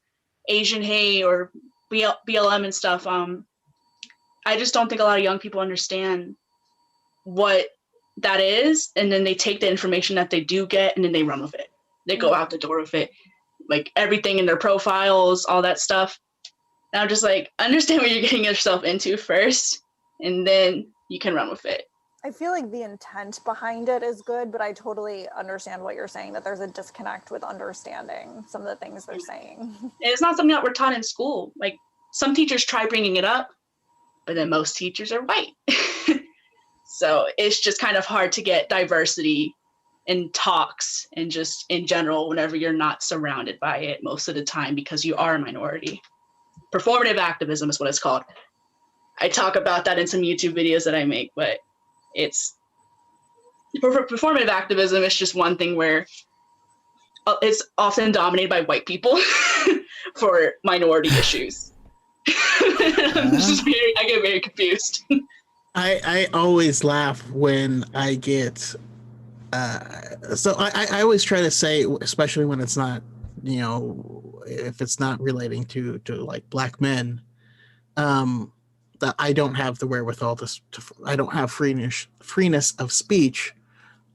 Asian hate or BLM and stuff. I just don't think a lot of young people understand what that is, and then they take the information that they do get and then they run with it. They go out the door with it, like everything in their profiles, all that stuff. And I'm just like, understand what you're getting yourself into first, and then you can run with it. I feel like the intent behind it is good, but I totally understand what you're saying, that there's a disconnect with understanding some of the things they're saying. And it's not something that we're taught in school. Like some teachers try bringing it up, but then most teachers are white. So it's just kind of hard to get diversity in talks and just in general whenever you're not surrounded by it most of the time because you are a minority. Performative activism is what it's called. I talk about that in some YouTube videos that I make, but it's performative activism is just one thing where it's often dominated by white people for minority issues. I get very confused. I always laugh when I get so I always try to say, especially when it's not, if it's not relating to like black men, that I don't have the wherewithal I don't have freeness of speech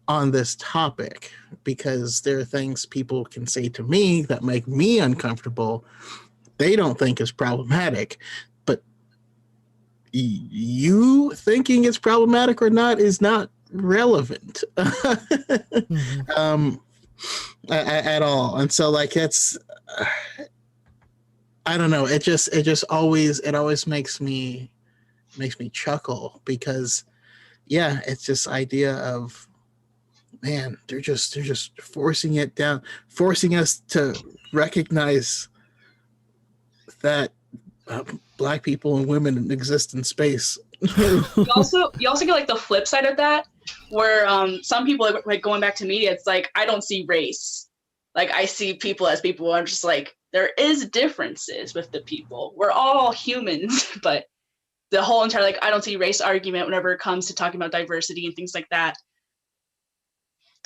on this topic, because there are things people can say to me that make me uncomfortable. They don't think is problematic, but you thinking it's problematic or not is not relevant at all. And so like it's I don't know, it always makes me chuckle, because yeah, it's this idea of, man, they're just forcing it down, forcing us to recognize that black people and women exist in space. you also get like the flip side of that, where some people, like going back to media, it's like I don't see race, like I see people as people. I'm just like, there is differences with the people. We're all humans, but the whole entire like I don't see race argument whenever it comes to talking about diversity and things like that,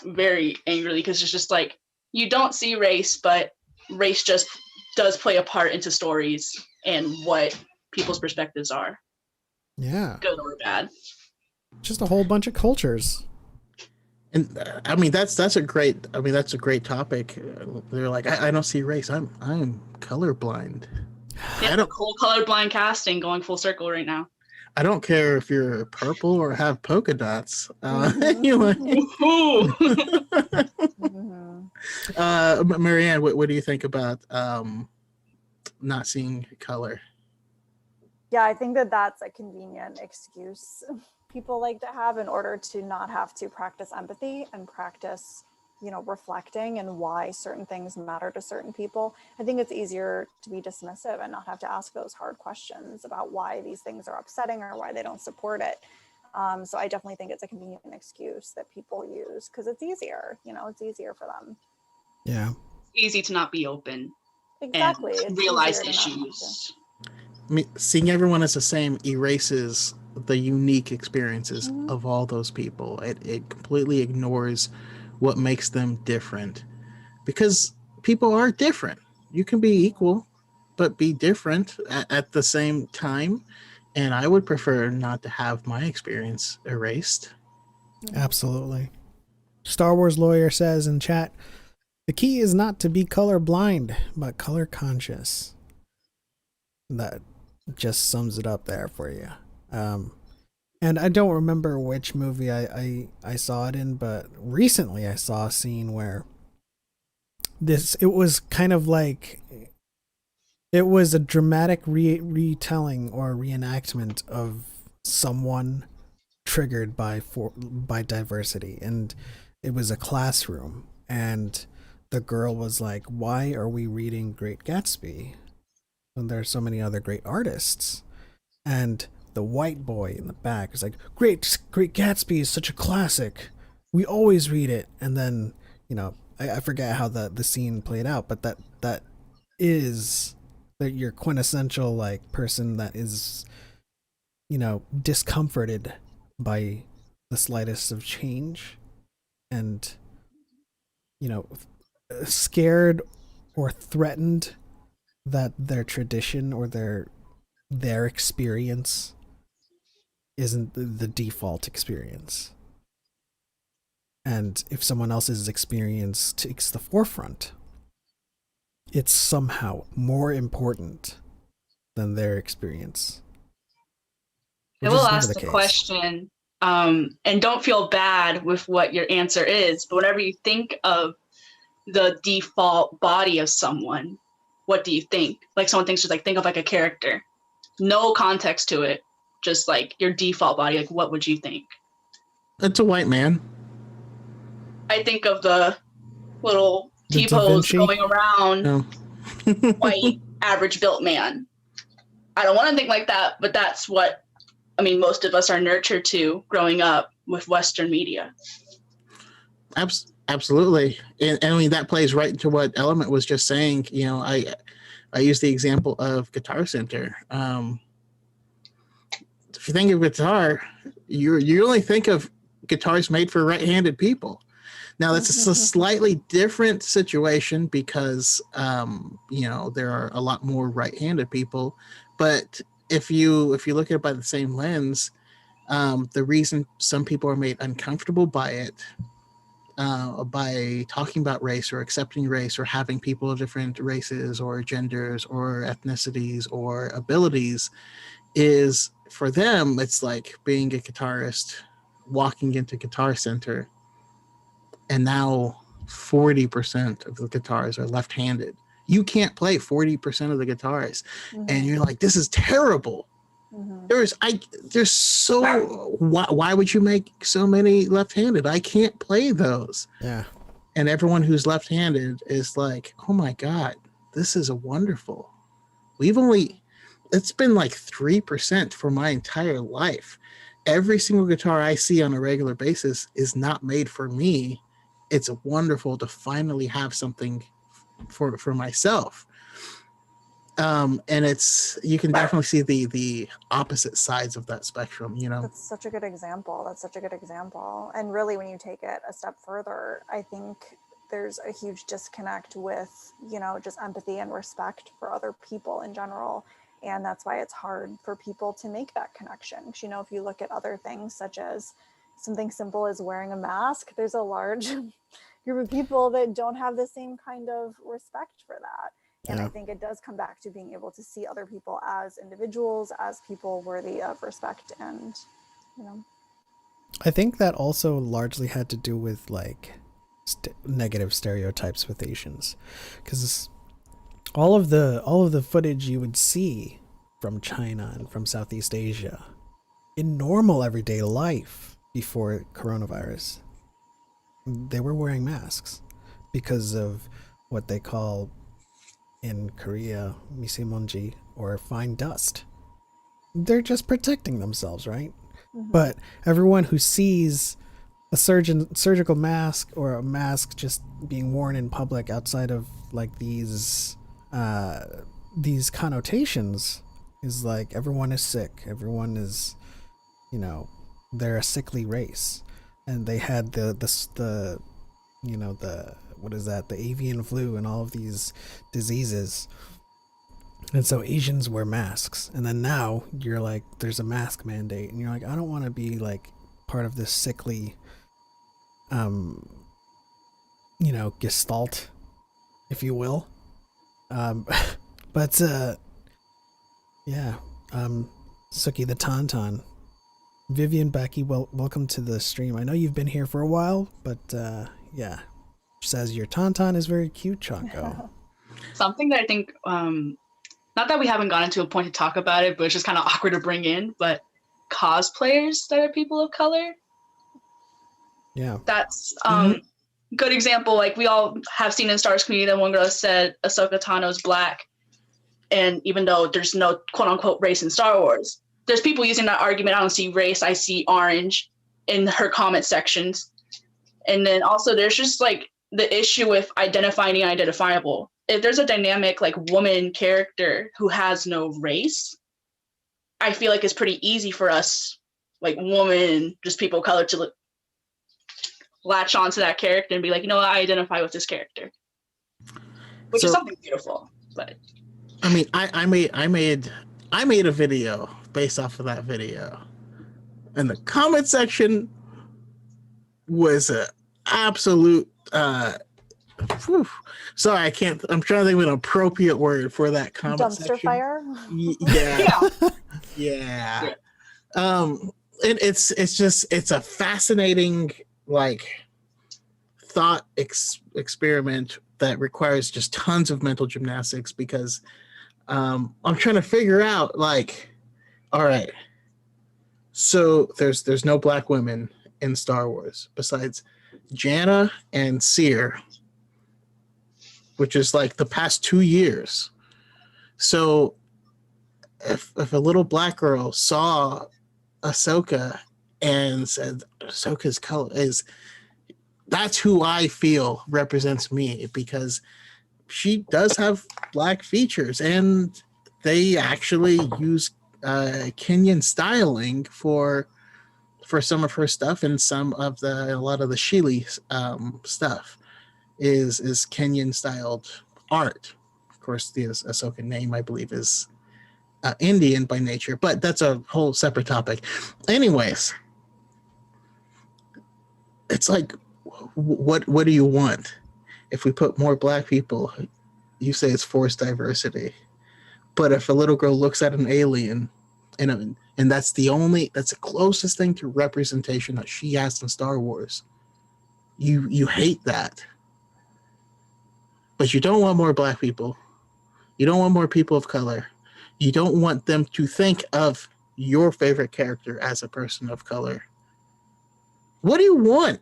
very angrily, because it's just like you don't see race, but race just does play a part into stories and what people's perspectives are. Yeah. Good or bad. Just a whole bunch of cultures. And I mean that's a great topic. They're like, I don't see race. I'm colorblind. Yeah, the whole colorblind casting going full circle right now. I don't care if you're purple or have polka dots. Anyway. Marianne, what do you think about not seeing color? Yeah, I think that's a convenient excuse. people like to have in order to not have to practice empathy and practice, reflecting and why certain things matter to certain people. I think it's easier to be dismissive and not have to ask those hard questions about why these things are upsetting or why they don't support it. So I definitely think it's a convenient excuse that people use because it's easier, it's easier for them. Yeah. It's easy to not be open. Exactly. And realize issues. I mean, seeing everyone as the same erases the unique experiences of all those people. It completely ignores what makes them different, because people are different. You can be equal, but be different at the same time. And I would prefer not to have my experience erased. Absolutely. Star Wars lawyer says in chat, the key is not to be color blind, but color conscious. That just sums it up there for you. And I don't remember which movie I saw it in, but recently I saw a scene where it was kind of like, it was a dramatic retelling or reenactment of someone triggered by diversity, and it was a classroom, and the girl was like, why are we reading Great Gatsby when there are so many other great artists? And the white boy in the back is like, Great Gatsby is such a classic, we always read it. And then, I forget how the scene played out, but that is your quintessential like person that is, discomforted by the slightest of change, and scared or threatened that their tradition or their experience isn't the default experience. And if someone else's experience takes the forefront, it's somehow more important than their experience. I will ask the question, and don't feel bad with what your answer is, but whenever you think of the default body of someone, what do you think? Like someone thinks, just like, think of like a character, no context to it, just like your default body, like what would you think? It's a white man. I think of the little T-pose going around, white, average built man. I don't want to think like that, but that's what, most of us are nurtured to growing up with Western media. Absolutely. And that plays right into what Element was just saying. I use the example of Guitar Center. If you think of guitar, you only think of guitars made for right-handed people. Now, that's a slightly different situation because, there are a lot more right-handed people. But if you look at it by the same lens, the reason some people are made uncomfortable by it, by talking about race or accepting race or having people of different races or genders or ethnicities or abilities, is for them, it's like being a guitarist, walking into Guitar Center, and now 40% of the guitars are left-handed. You can't play 40% of the guitars, and you're like, this is terrible. Why would you make so many left-handed? I can't play those. Yeah. And everyone who's left-handed is like, oh my God, this is wonderful. It's been like 3% for my entire life. Every single guitar I see on a regular basis is not made for me. It's wonderful to finally have something for myself. And you can definitely see the opposite sides of that spectrum, That's such a good example. And really, when you take it a step further, I think there's a huge disconnect with, just empathy and respect for other people in general. And that's why it's hard for people to make that connection. Because, if you look at other things, such as something simple as wearing a mask, there's a large group of people that don't have the same kind of respect for that. And I think it does come back to being able to see other people as individuals, as people worthy of respect. And, I think that also largely had to do with like negative stereotypes with Asians, because all of the footage you would see from China and from Southeast Asia in normal everyday life before coronavirus, they were wearing masks because of what they call in Korea misemonji, or fine dust. They're just protecting themselves, right? But everyone who sees a surgical mask or a mask just being worn in public outside of like these connotations is like everyone is sick. Everyone is, you know, they're a sickly race, and they had the you know, the what is that, the avian flu and all of these diseases. And so Asians wear masks, and then now you're like, there's a mask mandate, and you're like, I don't want to be like part of this sickly, you know, gestalt, if you will. But yeah, Suki the Tauntaun, Vivian, Becky, welcome to the stream. I know you've been here for a while, but yeah, says your Tauntaun is very cute, Chonko. Something that I think, not that we haven't gotten to a point to talk about it, but it's just kind of awkward to bring in, but cosplayers that are people of color. Yeah. That's good example. Like we all have seen in Star Wars community that one girl said Ahsoka Tano is black. And even though there's no quote unquote race in Star Wars, there's people using that argument. I don't see race, I see orange in her comment sections. And then also there's just like the issue with identifying the unidentifiable. If there's a dynamic like woman character who has no race, I feel like it's pretty easy for us, like woman, just people of color, to latch onto that character and be like, you know what, I identify with this character, which is something beautiful. But I mean, I made a video based off of that video, and the comment section was an absolute sorry, I'm trying to think of an appropriate word for that comment Dumpster section. fire. Yeah. And it's a fascinating like thought experiment that requires just tons of mental gymnastics, because I'm trying to figure out like, all right, so there's no black women in Star Wars besides Janna and Seer, which is like the past 2 years. So if a little black girl saw Ahsoka and said Ahsoka's color is, that's who I feel represents me, because she does have black features, and they actually use Kenyan styling for some of her stuff, and a lot of the Sheely stuff is Kenyan styled art. Of course, the Ahsoka name, I believe, is Indian by nature, but that's a whole separate topic. Anyways, it's like, what do you want? If we put more black people, you say it's forced diversity. But if a little girl looks at an alien, and that's the closest thing to representation that she has in Star Wars, you hate that. But you don't want more black people. You don't want more people of color. You don't want them to think of your favorite character as a person of color. What do you want?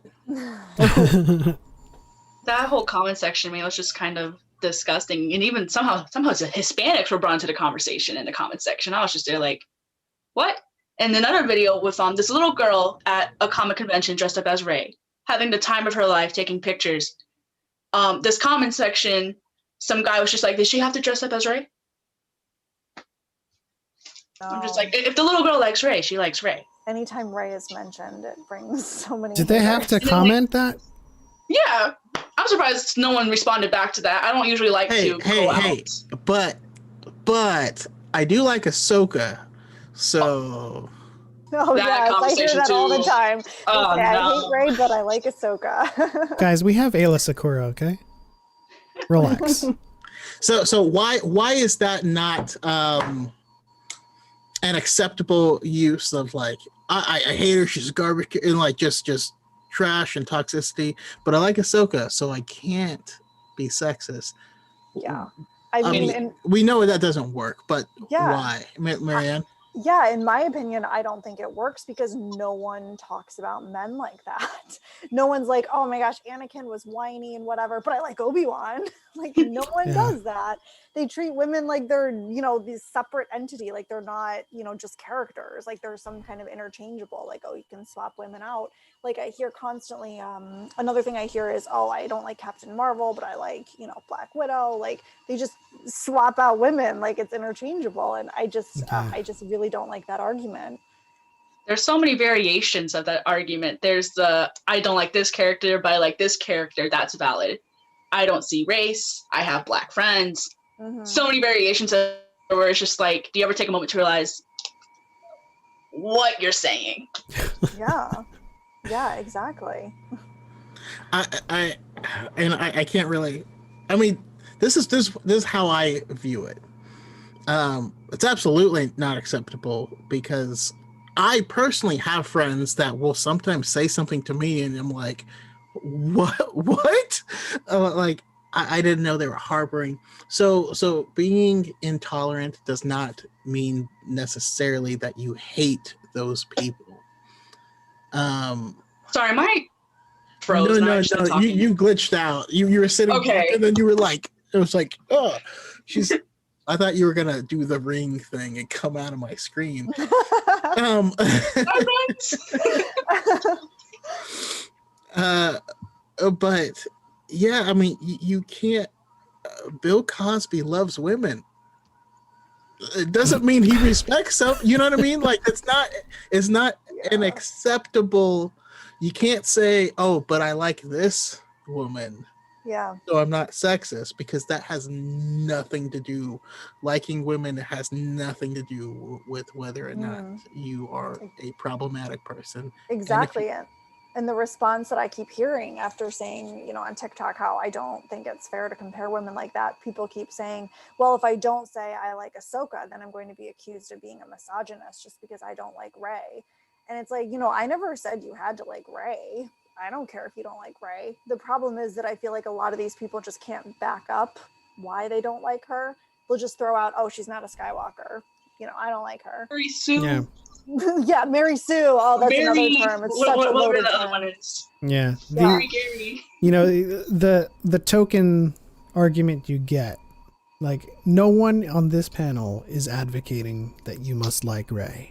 that whole comment section, I mean, it was just kind of disgusting. And even somehow the Hispanics were brought into the conversation in the comment section. I was just there like, what? And another video with this little girl at a comic convention dressed up as Rey, having the time of her life, taking pictures. This comment section, some guy was just like, did she have to dress up as Rey? No. I'm just like, if the little girl likes Rey, she likes Rey. Anytime Rey is mentioned, it brings so many. Did they have to comment that? Yeah, I'm surprised no one responded back to that. I don't usually like to go out. But I do like Ahsoka, so. Oh yes, I hear that all the time. Oh, okay, no. I hate Rey, but I like Ahsoka. Guys, we have Ayla Sakura, okay? Relax. So why is that not an acceptable use of like, I hate her, she's garbage, and like just trash and toxicity, but I like Ahsoka, so I can't be sexist. Yeah. I mean, we know that doesn't work, but why? Marianne? Yeah, in my opinion, I don't think it works because no one talks about men like that. No one's like, oh my gosh, Anakin was whiny and whatever, but I like Obi-Wan. Like, no one Yeah. does that. They treat women like they're, you know, this separate entity, like they're not, you know, just characters, like they're some kind of interchangeable, like, oh, you can swap women out. Like, I hear constantly, another thing I hear is, oh, I don't like Captain Marvel, but I like, you know, Black Widow. Like, they just swap out women like it's interchangeable, and I just really don't like that argument. There's so many variations of that argument. There's the I don't like this character, but I like this character. That's valid. I don't see race. I have Black friends. Mm-hmm. So many variations of where it's just like, do you ever take a moment to realize what you're saying? Yeah, exactly. I can't really. I mean, this is how I view it. It's absolutely not acceptable because I personally have friends that will sometimes say something to me, and I'm like, what? Like, I didn't know they were harboring. So being intolerant does not mean necessarily that you hate those people. Sorry, my froze. No. Talking. You glitched out. You were sitting okay, and then you were like, it was like, oh, she's. I thought you were gonna do the ring thing and come out of my screen. But yeah, I mean, you can't. Bill Cosby loves women. It doesn't mean he respects them. You know what I mean? Like, it's not an acceptable. You can't say, oh, but I like this woman. Yeah. So I'm not sexist, because that has nothing to do. Liking women has nothing to do with whether or not you are a problematic person. Exactly. And the response that I keep hearing after saying, you know, on TikTok, how I don't think it's fair to compare women like that, people keep saying, well, if I don't say I like Ahsoka, then I'm going to be accused of being a misogynist just because I don't like Rey. And it's like, you know, I never said you had to like Rey. I don't care if you don't like Rey. The problem is that I feel like a lot of these people just can't back up why they don't like her. They'll just throw out, oh, she's not a Skywalker. You know, I don't like her. Mary Sue. Yeah. Yeah, Mary Sue. Oh, that's another term. It's such a loaded term. Other one is. Yeah. Gary. You know, the token argument you get, like, no one on this panel is advocating that you must like Rey.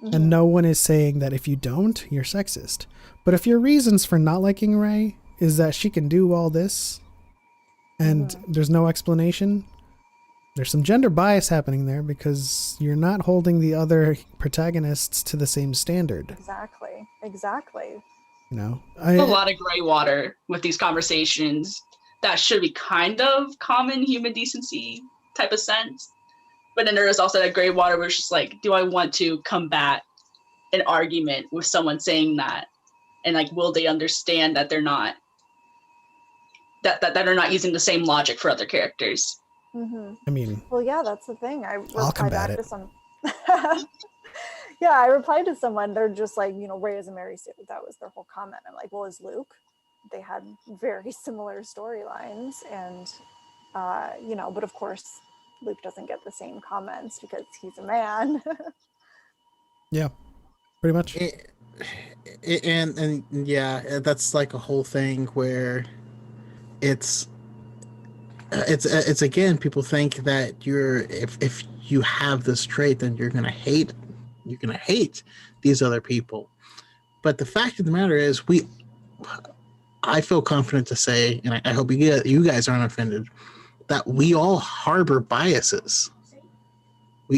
Mm-hmm. And no one is saying that if you don't, you're sexist. But if your reasons for not liking Rey is that she can do all this and there's no explanation, there's some gender bias happening there because you're not holding the other protagonists to the same standard. Exactly. You know, a lot of gray water with these conversations that should be kind of common human decency type of sense. But then there is also that gray water where it's just like, do I want to combat an argument with someone saying that? And like, will they understand that they're not that are not using the same logic for other characters? Mm-hmm. I mean, well, yeah, that's the thing. I'll combat it. To some. Yeah, I replied to someone. They're just like, you know, Rey is a Mary Sue. That was their whole comment. I'm like, well, is Luke? They had very similar storylines, and you know, but of course, Luke doesn't get the same comments because he's a man. Yeah, pretty much. And yeah, that's like a whole thing where it's again, people think that if you have this trait, then you're gonna hate these other people. But the fact of the matter is, I feel confident to say, and I hope you guys aren't offended, that we all harbor biases.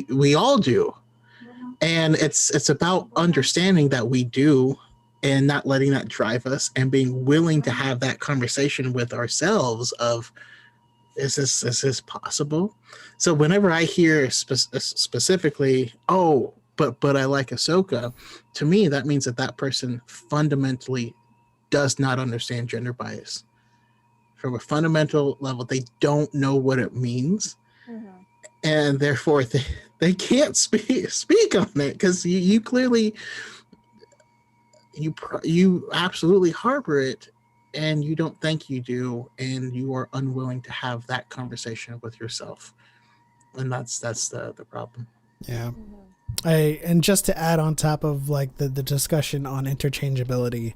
We all do. And it's about understanding that we do and not letting that drive us, and being willing to have that conversation with ourselves of, is this possible? So whenever I hear specifically, oh, but I like Ahsoka, to me, that means that person fundamentally does not understand gender bias. From a fundamental level, they don't know what it means. Mm-hmm. And therefore they can't speak on it, because you clearly you absolutely harbor it, and you don't think you do, and you are unwilling to have that conversation with yourself, and that's the problem. Yeah. And just to add on top of like the discussion on interchangeability,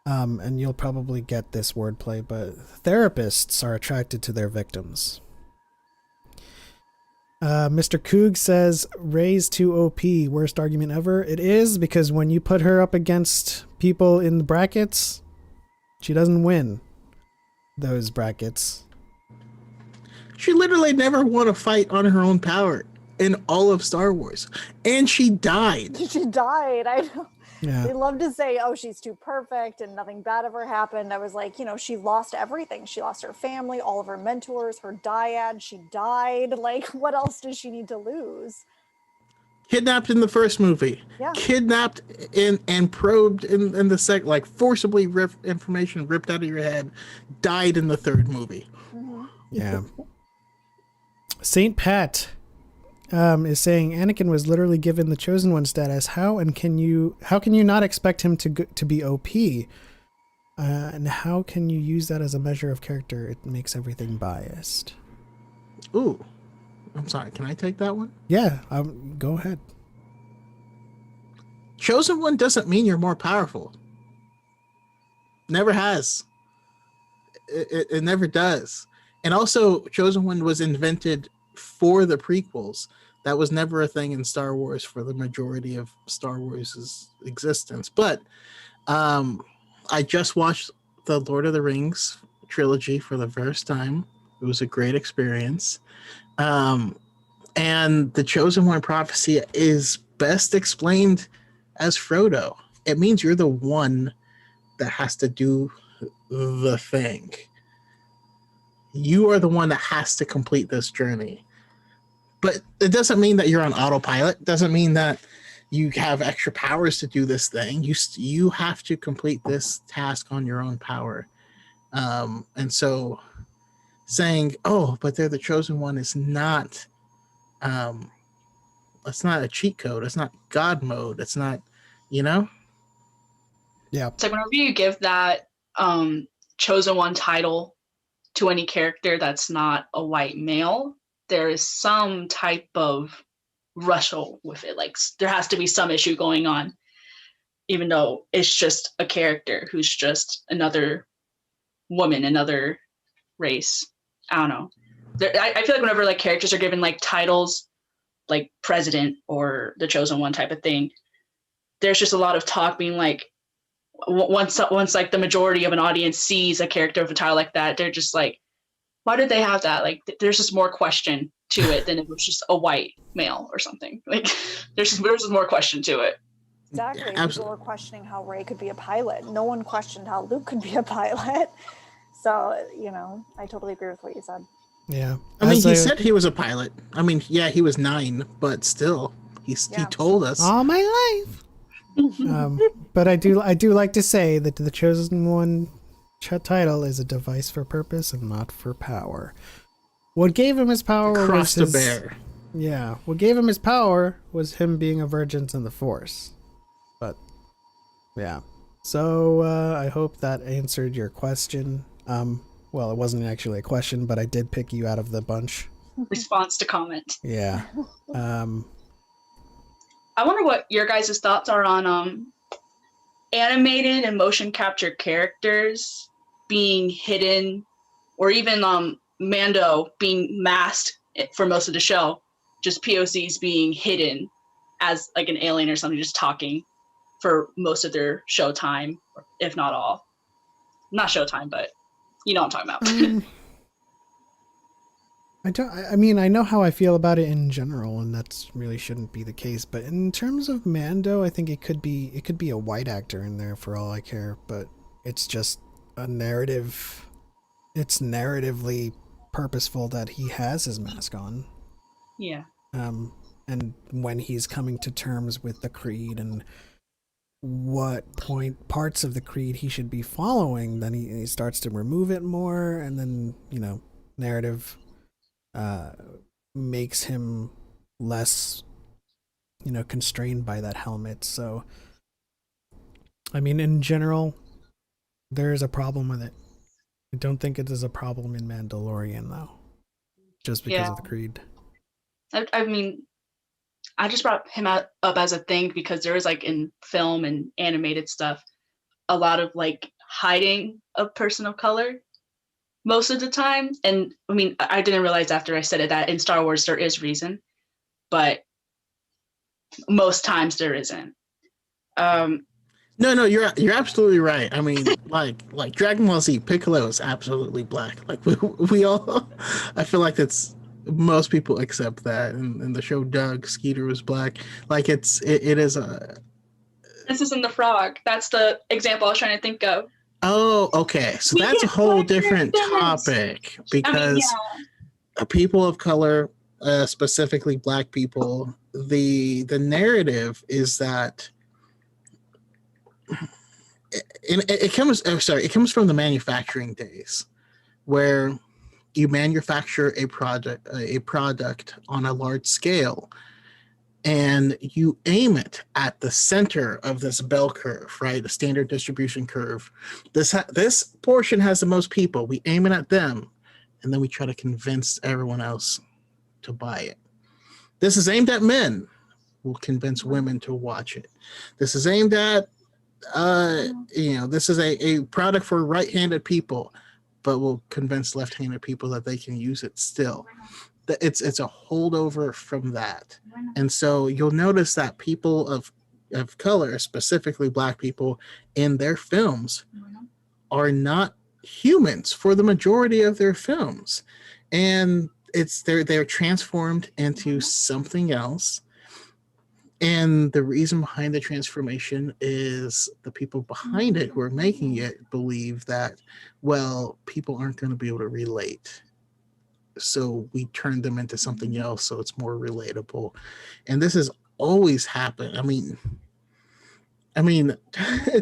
and you'll probably get this wordplay, but therapists are attracted to their victims. Mr. Coog says, Ray's too OP, worst argument ever. It is, because when you put her up against people in the brackets, she doesn't win those brackets. She literally never won a fight on her own power in all of Star Wars. And she died. She died. I know. Yeah. They love to say, oh, she's too perfect and nothing bad ever happened. I was like, you know, she lost everything. She lost her family, all of her mentors, her dyad. She died. Like, what else does she need to lose? Kidnapped in the first movie. Yeah. Kidnapped and probed in the second, like forcibly information ripped out of your head. Died in the third movie. Mm-hmm. Yeah. Saint Pat is saying Anakin was literally given the Chosen One status. How can you not expect him to be OP? And how can you use that as a measure of character? It makes everything biased. Ooh, I'm sorry. Can I take that one? Yeah, go ahead. Chosen One doesn't mean you're more powerful. Never has. It never does. And also, Chosen One was invented for the prequels. That was never a thing in Star Wars for the majority of Star Wars' existence. But I just watched the Lord of the Rings trilogy for the first time. It was a great experience. And the Chosen One prophecy is best explained as Frodo. It means you're the one that has to do the thing. You are the one that has to complete this journey. But it doesn't mean that you're on autopilot. It doesn't mean that you have extra powers to do this thing. You have to complete this task on your own power. And so saying, oh, but they're the Chosen One is not, it's not a cheat code. It's not God mode. It's not, you know? Yeah. It's like whenever you give that Chosen One title to any character that's not a white male, there is some type of wrestle with it. Like there has to be some issue going on, even though it's just a character who's just another woman, another race. I don't know. I feel like whenever like characters are given like titles like president or the Chosen One type of thing, there's just a lot of talk being like, once like the majority of an audience sees a character of a title like that, they're just like, why did they have that? Like there's just more question to it than if it was just a white male or something. Like there's just more question to it. Exactly. Yeah, people were questioning how Rey could be a pilot. No one questioned how Luke could be a pilot. So, you know, I totally agree with what you said. Yeah. I mean, he said he was a pilot. I mean, yeah, he was 9, but still, he told us. All my life. But I do like to say that the Chosen One title is a device for purpose and not for power. What gave him his power Across was the bear. Yeah, what gave him his power was him being a virgin in the Force. But yeah, so I hope that answered your question. Well, it wasn't actually a question, but I did pick you out of the bunch. Response to comment. Yeah. I wonder what your guys' thoughts are on animated and motion capture characters being hidden, or even Mando being masked for most of the show, just POCs being hidden as like an alien or something, just talking for most of their show time, if not all. Not showtime, but you know what I'm talking about. I mean, I know how I feel about it in general, and that's really shouldn't be the case. But in terms of Mando, I think it could be a white actor in there for all I care. But it's just a narrative. It's narratively purposeful that he has his mask on. Yeah. And when he's coming to terms with the creed and what parts of the creed he should be following, then he starts to remove it more, and then narrative makes him less constrained by that helmet. So I mean, in general, there is a problem with it. I don't think it is a problem in Mandalorian though, just because of the creed. I mean, I just brought him up as a thing because there is like in film and animated stuff a lot of like hiding a person of color most of the time. And I mean, I didn't realize after I said it that in Star Wars there is reason, but most times there isn't. No, you're absolutely right. I mean, like Dragon Ball Z, Piccolo is absolutely black. Like we all, I feel like that's most people accept that. In the show Doug, Skeeter was black. Like it is a. Princess and the Frog. That's the example I was trying to think of. Oh, okay. So that's a whole different topic because people of color, specifically black people, the narrative is that it comes from the manufacturing days where you manufacture a product on a large scale and you aim it at the center of this bell curve, right? The standard distribution curve. This portion has the most people. We aim it at them, and then we try to convince everyone else to buy it. This is aimed at men. We'll convince women to watch it. This is aimed at, this is a product for right-handed people, but we'll convince left-handed people that they can use it still. It's a holdover from that. And so you'll notice that people of color, specifically black people, in their films are not humans for the majority of their films. And they're transformed into something else. And the reason behind the transformation is the people behind it who are making it believe that, well, people aren't going to be able to relate. So we turn them into something else so it's more relatable. And this has always happened. I mean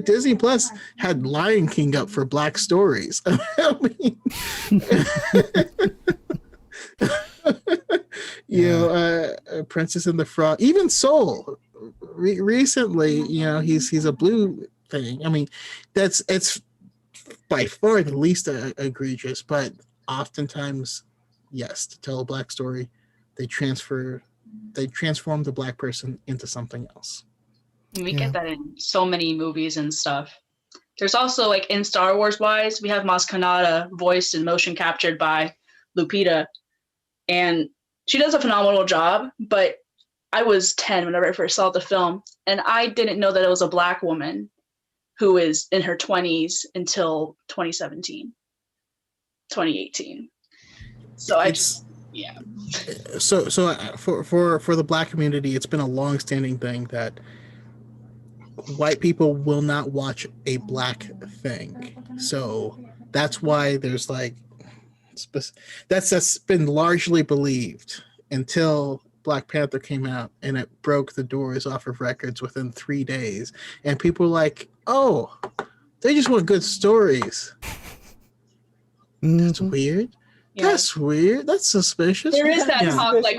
Disney Plus had Lion King up for black stories. I mean, Princess and the Frog, even Soul recently, he's a blue thing. I mean, it's by far the least egregious, but oftentimes, yes, to tell a black story, they transform the black person into something else. We get that in so many movies and stuff. There's also, like, in Star Wars wise, we have Maz Kanata voiced and motion captured by Lupita, and she does a phenomenal job, but I was 10 whenever I first saw the film, and I didn't know that it was a black woman who is in her 20s until 2017, 2018. So So for the black community, it's been a long-standing thing that white people will not watch a black thing. So that's why there's like that's been largely believed until Black Panther came out and it broke the doors off of records within 3 days, and people were like, oh, they just want good stories. That's weird. Yeah. That's weird. That's suspicious. There is that talk, like,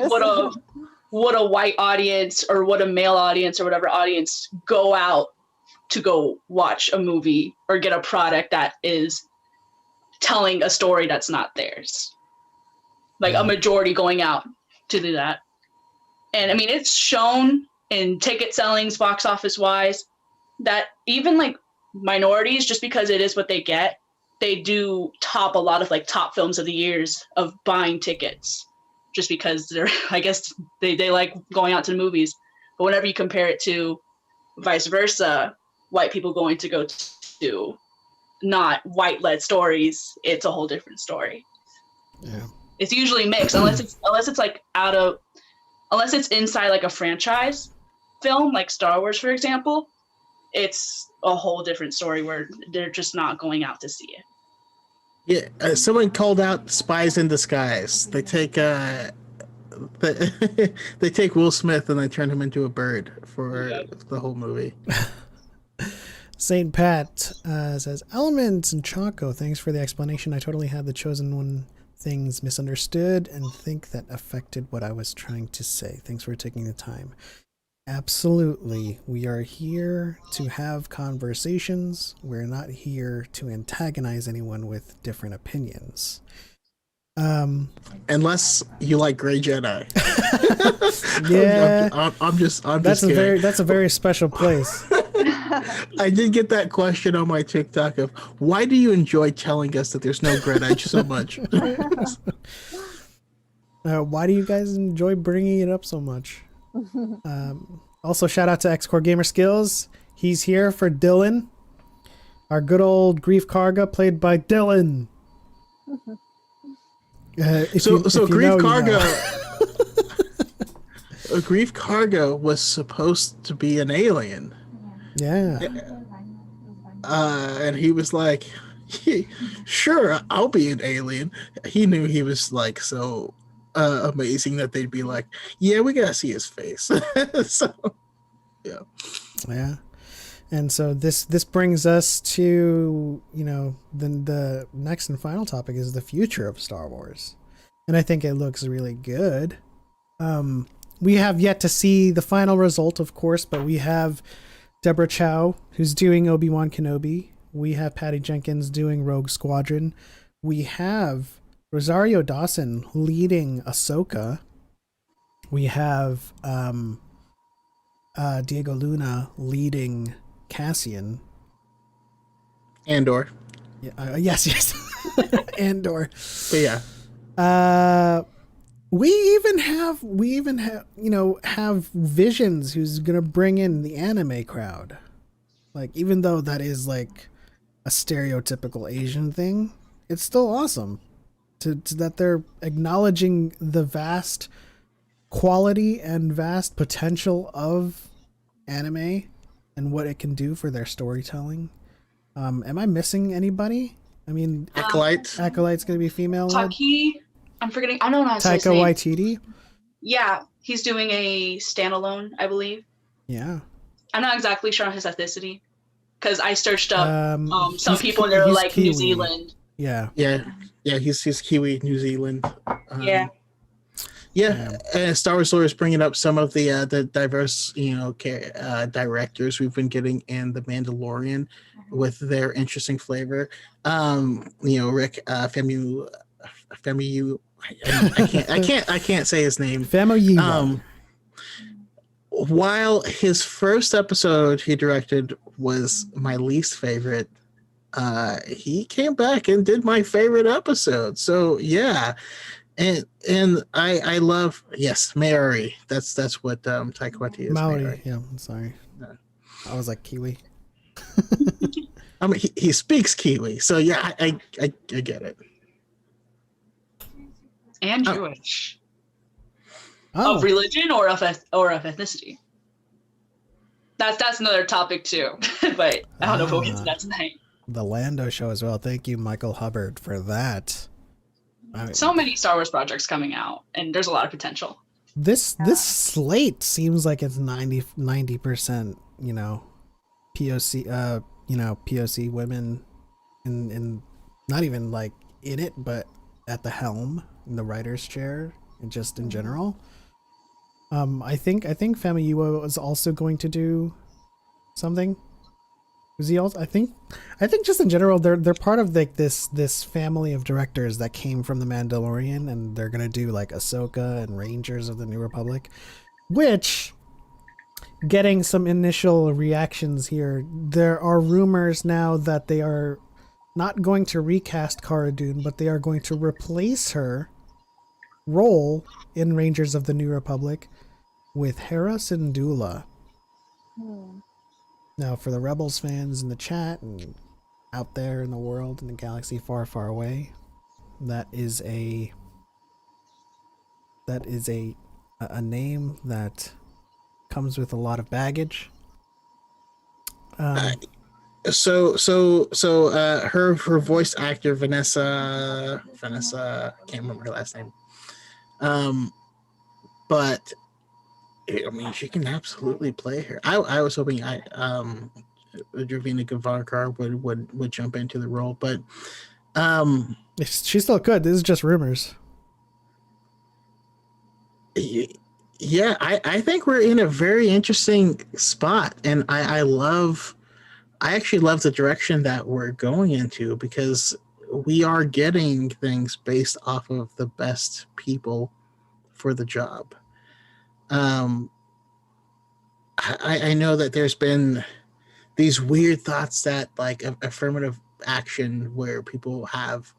would a white audience or would a male audience or whatever audience go out to go watch a movie or get a product that is telling a story that's not theirs? Like, a majority going out to do that. And I mean, it's shown in ticket sellings, box office wise, that even like minorities, just because it is what they get, they do top a lot of like top films of the years of buying tickets just because they're, I guess they like going out to the movies. But whenever you compare it to vice versa, white people going to go to not white-led stories, it's a whole different story. Yeah. It's usually mixed unless it's like unless it's inside like a franchise film, like Star Wars, for example. It's a whole different story where they're just not going out to see it. Yeah, someone called out Spies in Disguise. They take they take Will Smith and they turn him into a bird for the whole movie. St. Pat says, Elements and Choco, thanks for the explanation. I totally had the Chosen One things misunderstood and think that affected what I was trying to say. Thanks for taking the time. Absolutely. We are here to have conversations. We're not here to antagonize anyone with different opinions. Unless you like Grey Jedi. Yeah, I'm just that's kidding. a very special place. I did get that question on my TikTok of why do you enjoy telling us that there's no Greenwich so much? Why do you guys enjoy bringing it up so much? Also, shout out to Xcore Gamer Skills. He's here for Dylan, our good old Grief Karga, played by Dylan. Grief Karga. Grief Karga was supposed to be an alien. Yeah. And he was like, sure, I'll be an alien. He knew he was like so amazing that they'd be like, yeah, we gotta see his face. So, yeah. Yeah. And so this brings us to, the next and final topic is the future of Star Wars. And I think it looks really good. We have yet to see the final result, of course, but we have Deborah Chow, who's doing Obi-Wan Kenobi. We have Patty Jenkins doing Rogue Squadron. We have Rosario Dawson leading Ahsoka. We have Diego Luna leading Cassian. Andor. Yeah, yes. Andor. But yeah. We even have have Visions, who's gonna bring in the anime crowd. Like, even though that is like a stereotypical Asian thing, it's still awesome to that they're acknowledging the vast quality and vast potential of anime and what it can do for their storytelling. Am I missing anybody? I mean, Acolyte's gonna be female. Taki, I'm forgetting. I don't know how to say his Taika name. Waititi. Yeah, he's doing a standalone, I believe. Yeah. I'm not exactly sure on his ethnicity because I searched up some people and they were he's like Kiwi. New Zealand. Yeah. He's Kiwi, New Zealand. Yeah. And Star Wars lore is bringing up some of the diverse, directors we've been getting in The Mandalorian with their interesting flavor. Rick Famuyiwa. I can't say his name. Famuyiwa. While his first episode he directed was my least favorite, he came back and did my favorite episode. So yeah. And I love Maori. That's what Taika Waititi is. Maori. Yeah, I'm sorry. No. I was like Kiwi. I mean, he speaks Kiwi, so yeah, I get it. And Jewish. Oh. Of religion or of ethnicity. That's another topic too, but I don't know if we'll get to that tonight. The Lando show as well. Thank you, Michael Hubbard, for that. So many Star Wars projects coming out, and there's a lot of potential. This slate seems like it's 90%, POC, POC women in not even like in it, but at the helm, in the writer's chair, and just in general. I think Famuyiwa is also going to do something. Was he also? I think just in general, they're part of like this family of directors that came from The Mandalorian, and they're gonna do like Ahsoka and Rangers of the New Republic, which, getting some initial reactions here, there are rumors now that they are not going to recast Cara Dune, but they are going to replace her role in Rangers of the New Republic with Hera Syndulla. Now, for the Rebels fans in the chat and out there in the world, in the galaxy far, far away, that is a name that comes with a lot of baggage. Her voice actor Vanessa, I can't remember her last name. But I mean, she can absolutely play her. I was hoping Dravina Gavankar would jump into the role, but she still could. This is just rumors. Yeah, I think we're in a very interesting spot, and I actually love the direction that we're going into, because we are getting things based off of the best people for the job. I know that there's been these weird thoughts that like affirmative action where people have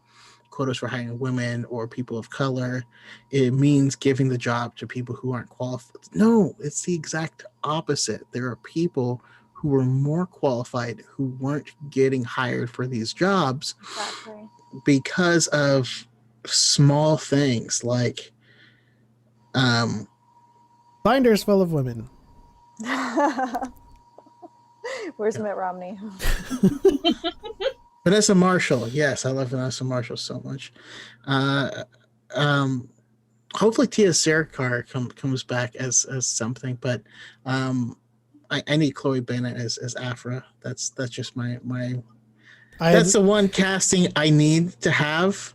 quotas for hiring women or people of color, it means giving the job to people who aren't qualified. No, it's the exact opposite. There are people who were more qualified who weren't getting hired for these jobs Exactly. because of small things like Binders full of women. Where's Mitt Romney? Vanessa Marshall. Yes, I love Vanessa Marshall so much. Uh, Hopefully Tia Sarkar comes back as something, but I need Chloe Bennett as Afra. That's just my that's the one casting I need to have.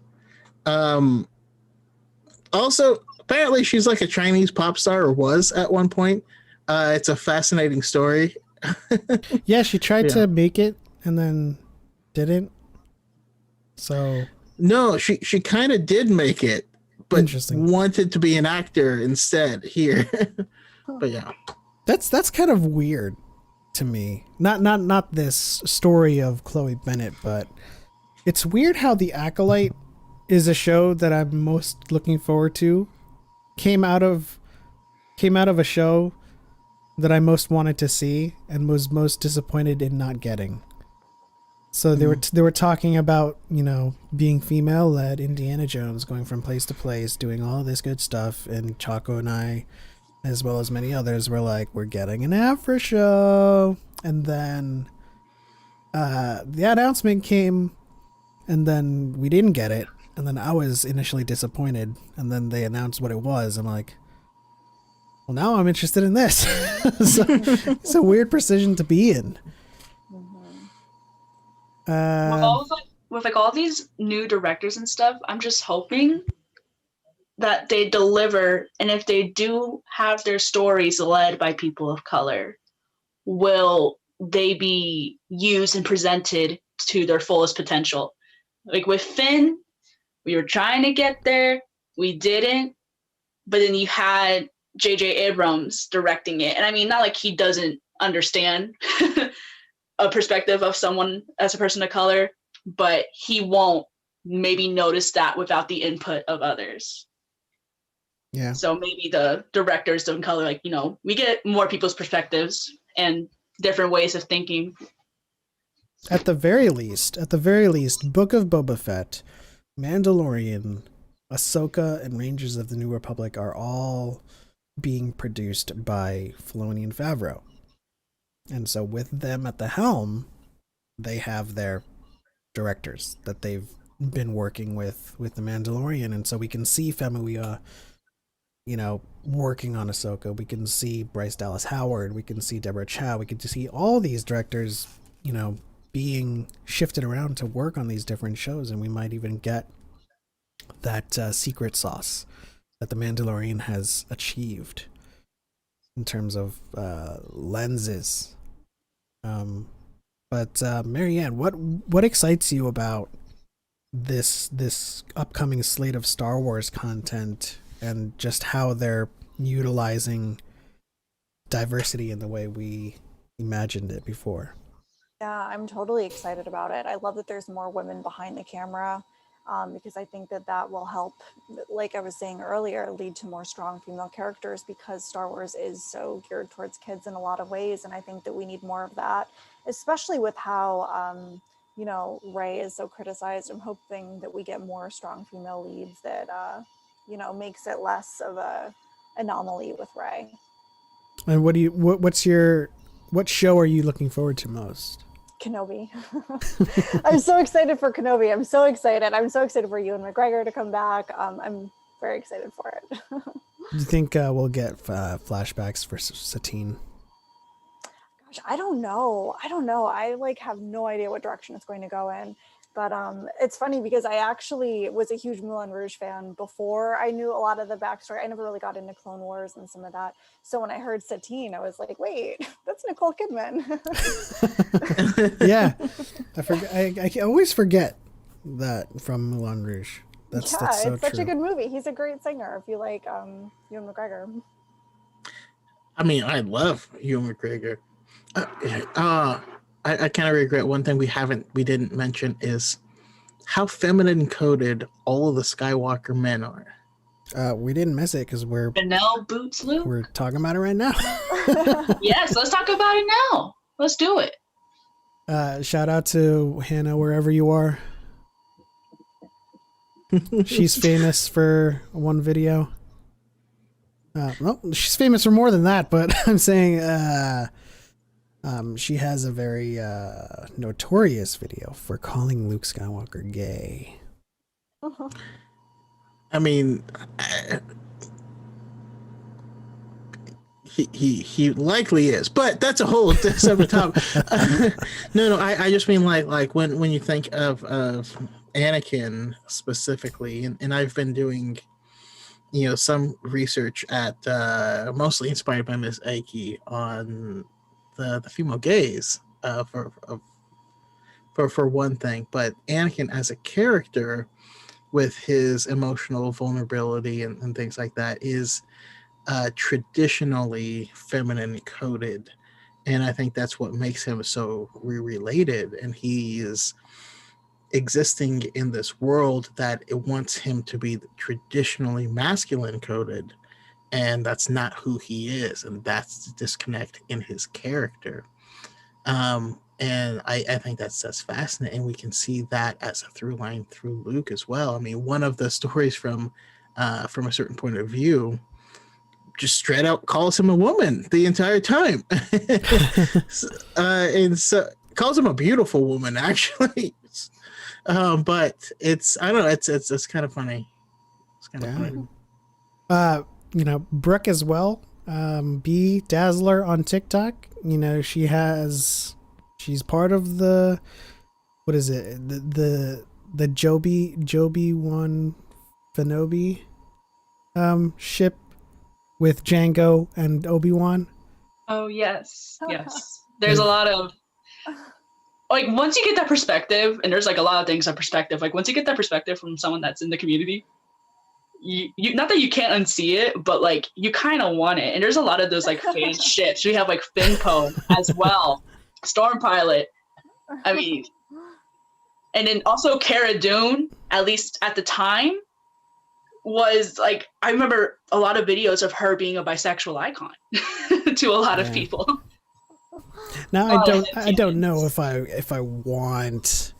Also, apparently she's like a Chinese pop star, or was at one point. It's a fascinating story. Yeah, she tried to make it and then didn't. So no, she kind of did make it, but wanted to be an actor instead here. But yeah, that's kind of weird to me. Not this story of Chloe Bennett, but it's weird how The Acolyte is a show that I'm most looking forward to. Came out of a show that I most wanted to see and was most disappointed in not getting. So they were talking about, you know, being female led, Indiana Jones, going from place to place, doing all this good stuff, and Chaco and I, as well as many others, were like, we're getting an Afro show. And then the announcement came, and then we didn't get it. And then I was initially disappointed, and then they announced what it was. I'm like, well, now I'm interested in this. So, it's a weird precision to be in. With all these new directors and stuff, I'm just hoping that they deliver, and if they do have their stories led by people of color, will they be used and presented to their fullest potential? Like with Finn, we were trying to get there, we didn't, but then you had J.J. Abrams directing it. And I mean, not like he doesn't understand a perspective of someone as a person of color, but he won't maybe notice that without the input of others. Yeah. So maybe the directors of color, like, you know, we get more people's perspectives and different ways of thinking. At the very least, Book of Boba Fett, Mandalorian, Ahsoka, and Rangers of the New Republic are all being produced by Filoni and Favreau. And so with them at the helm, they have their directors that they've been working with The Mandalorian. And so we can see Famuyiwa, you know, working on Ahsoka. We can see Bryce Dallas Howard. We can see Deborah Chow. We can see all these directors, you know, being shifted around to work on these different shows. And we might even get that secret sauce that The Mandalorian has achieved in terms of lenses. But Marianne, what excites you about this upcoming slate of Star Wars content and just how they're utilizing diversity in the way we imagined it before? Yeah, I'm totally excited about it. I love that there's more women behind the camera, because I think that will help, like I was saying earlier, lead to more strong female characters, because Star Wars is so geared towards kids in a lot of ways. And I think that we need more of that, especially with how, you know, Rey is so criticized. I'm hoping that we get more strong female leads that, you know, makes it less of a anomaly with Rey. And what show are you looking forward to most? Kenobi. I'm so excited for Kenobi. I'm so excited. I'm so excited for Ewan McGregor to come back. I'm very excited for it. Do you think we'll get flashbacks for Satine? Gosh, I don't know. I like have no idea what direction it's going to go in. But it's funny because I actually was a huge Moulin Rouge fan before I knew a lot of the backstory. I never really got into Clone Wars and some of that. So when I heard Satine, I was like, wait, that's Nicole Kidman. Yeah, I always forget that from Moulin Rouge. That's so it's such true. a good movie. He's a great singer. If you like Ewan McGregor. I mean, I love Ewan McGregor. I kind of regret one thing we didn't mention is how feminine coded all of the Skywalker men are. We didn't miss it because Chanel boots, Luke. we're talking about it right now. Yes, let's talk about it now. Let's do it. Shout out to Hannah wherever you are. She's famous for one video. Well, she's famous for more than that, but I'm saying she has a very notorious video for calling Luke Skywalker gay. I mean, he likely is, but that's a whole separate topic. No, I just mean like when you think of Anakin specifically, and I've been doing some research at mostly inspired by Miss Aiki on the female gaze for one thing, but Anakin as a character with his emotional vulnerability and things like that is traditionally feminine coded, and I think that's what makes him so related, and he is existing in this world that it wants him to be traditionally masculine coded, and that's not who he is, and that's the disconnect in his character. And I think that's fascinating. We can see that as a through line through Luke as well. I mean, one of the stories from a certain point of view just straight out calls him a woman the entire time. And so calls him a beautiful woman, actually. But it's, I don't know, it's kind of funny. It's kind of funny. Brooke as well. B Dazzler on TikTok. She's part of the, what is it? The Joby One Fenobi ship with Django and Obi-Wan. Oh yes. There's a lot of once you get that perspective, and there's a lot of things on perspective. Once you get that perspective from someone that's in the community, you not that you can't unsee it, but you kind of want it. And there's a lot of those fan ships. We have Finpo as well, Storm Pilot. I mean, and then also Cara Dune, at least at the time, was I remember a lot of videos of her being a bisexual icon to a lot of people. Now I don't know if I want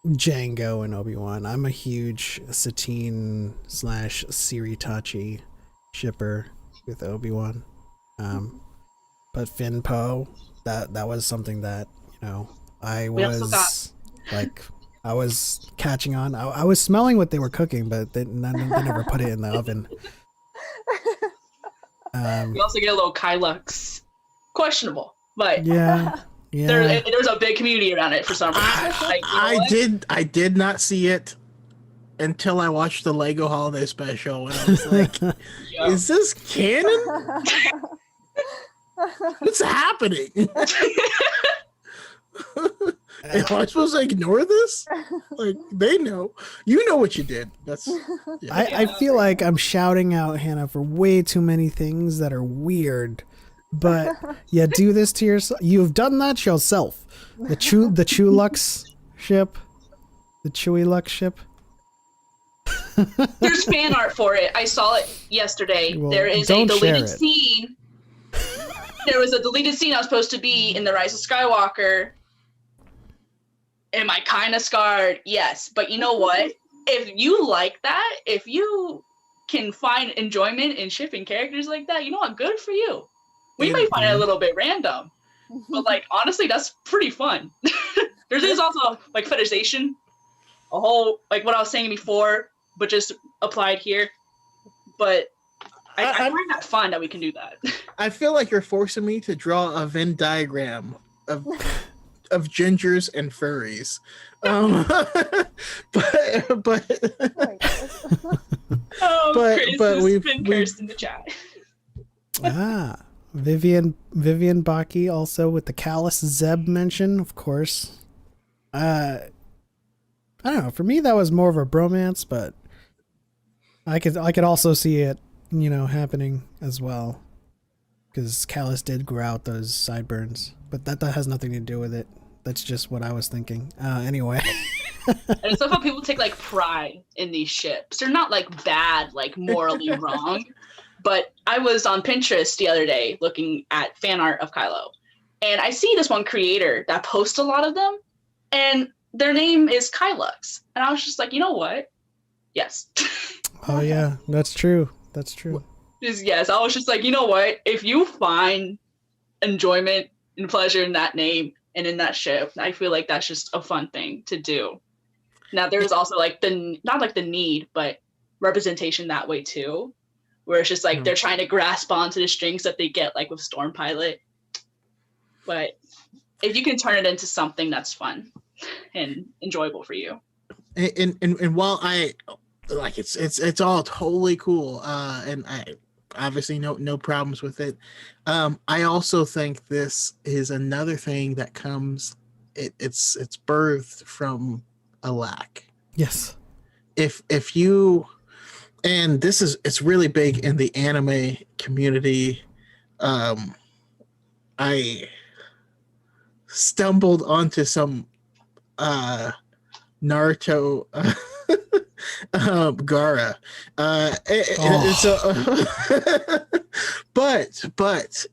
Django and Obi-Wan. I'm a huge Satine / Siritachi shipper with Obi-Wan. But Finpo, that was something that I was I was catching on. I was smelling what they were cooking, but they never put it in the oven. We also get a little Kylux. Questionable, but yeah. There's a big community around it for some reason. I did not see it until I watched the Lego Holiday Special, and I was like, is this canon? What's happening? Am I supposed to ignore this? They know. You know what you did. That's. Yeah. I feel like I'm shouting out Hannah for way too many things that are weird, but you do this to yourself. You've done that yourself. The Chulux ship, the Chewy Lux ship. There's fan art for it. I saw it yesterday. Well, there is a deleted scene. There was a deleted scene I was supposed to be in The Rise of Skywalker. Am I kind of scarred? Yes. But you know what? If you like that, if you can find enjoyment in shipping characters like that, you know what? Good for you. We might find it a little bit random. But honestly, that's pretty fun. There's also fetishization. A whole, what I was saying before, but just applied here. But I find that fun that we can do that. I feel like you're forcing me to draw a Venn diagram of gingers and furries. But we've been cursed in the chat. Vivian Baki also with the Callus Zeb mention, of course. I don't know. For me, that was more of a bromance, but I could also see it, you know, happening as well. Because Callus did grow out those sideburns, but that has nothing to do with it. That's just what I was thinking. Anyway. And it's stuff how people take like pride in these ships. They're not like bad, like morally wrong. But I was on Pinterest the other day looking at fan art of Kylo. And I see this one creator that posts a lot of them. And their name is Kylux. And I was just like, you know what? Yes. Oh, yeah. That's true. That's true. Yes. I was just like, you know what? If you find enjoyment and pleasure in that name and in that ship, I feel like that's just a fun thing to do. Now, there's also like not like the need, but representation that way too, where it's just like they're trying to grasp onto the strings that they get like with Storm Pilot. But if you can turn it into something that's fun and enjoyable for you. And while I like it's all totally cool, and I obviously no problems with it. I also think this is another thing that comes. It's birthed from a lack. Yes. If you, and it's really big in the anime community. I stumbled onto some Naruto Gara, but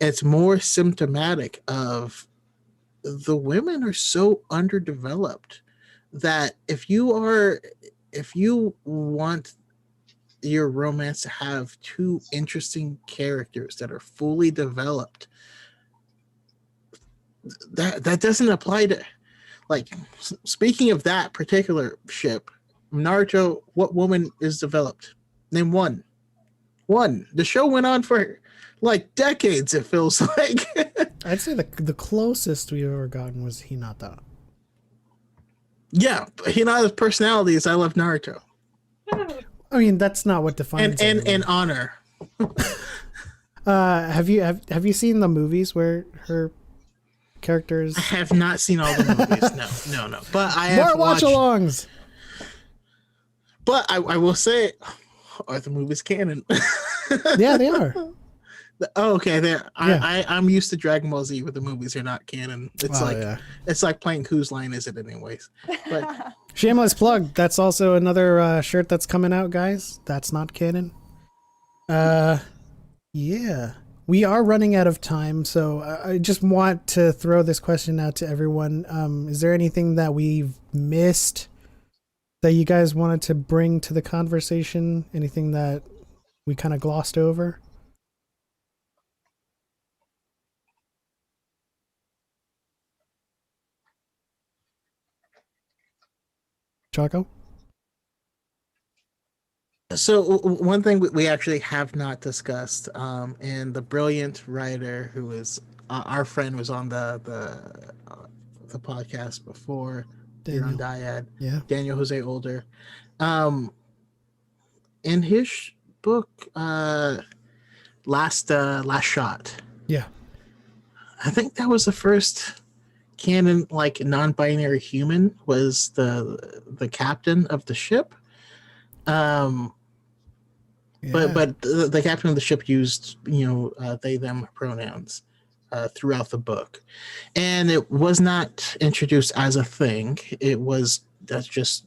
it's more symptomatic of the women are so underdeveloped that if you want your romance to have two interesting characters that are fully developed, that doesn't apply to, like, speaking of that particular ship, Naruto, what woman is developed? Name one. The show went on for like decades, it feels like. I'd say the closest we've ever gotten was Hinata. Yeah, Hinata's personality is I love Naruto. I mean, that's not what defines and honor. Have you seen the movies where her characters? I have not seen all the movies. No. But I have more watch-alongs. But I will say, are the movies canon? Yeah, they are. Oh, okay. There. Yeah. I'm used to Dragon Ball Z, but the movies are not canon. It's it's like playing Whose Line Is It anyways. But shameless plug. That's also another shirt that's coming out, guys. That's not canon. Yeah. We are running out of time, so I just want to throw this question out to everyone. Is there anything that we've missed that you guys wanted to bring to the conversation? Anything that we kind of glossed over? Chaco? So one thing we actually have not discussed, and the brilliant writer who is our friend was on the podcast before. Daniel. Here on Dyad. Yeah. Daniel Jose Older. In his book, Last Shot. Yeah. I think that was the first canon, like, non-binary human was the captain of the ship. Yeah. But the captain of the ship used, they, them pronouns throughout the book. And it was not introduced as a thing. That's just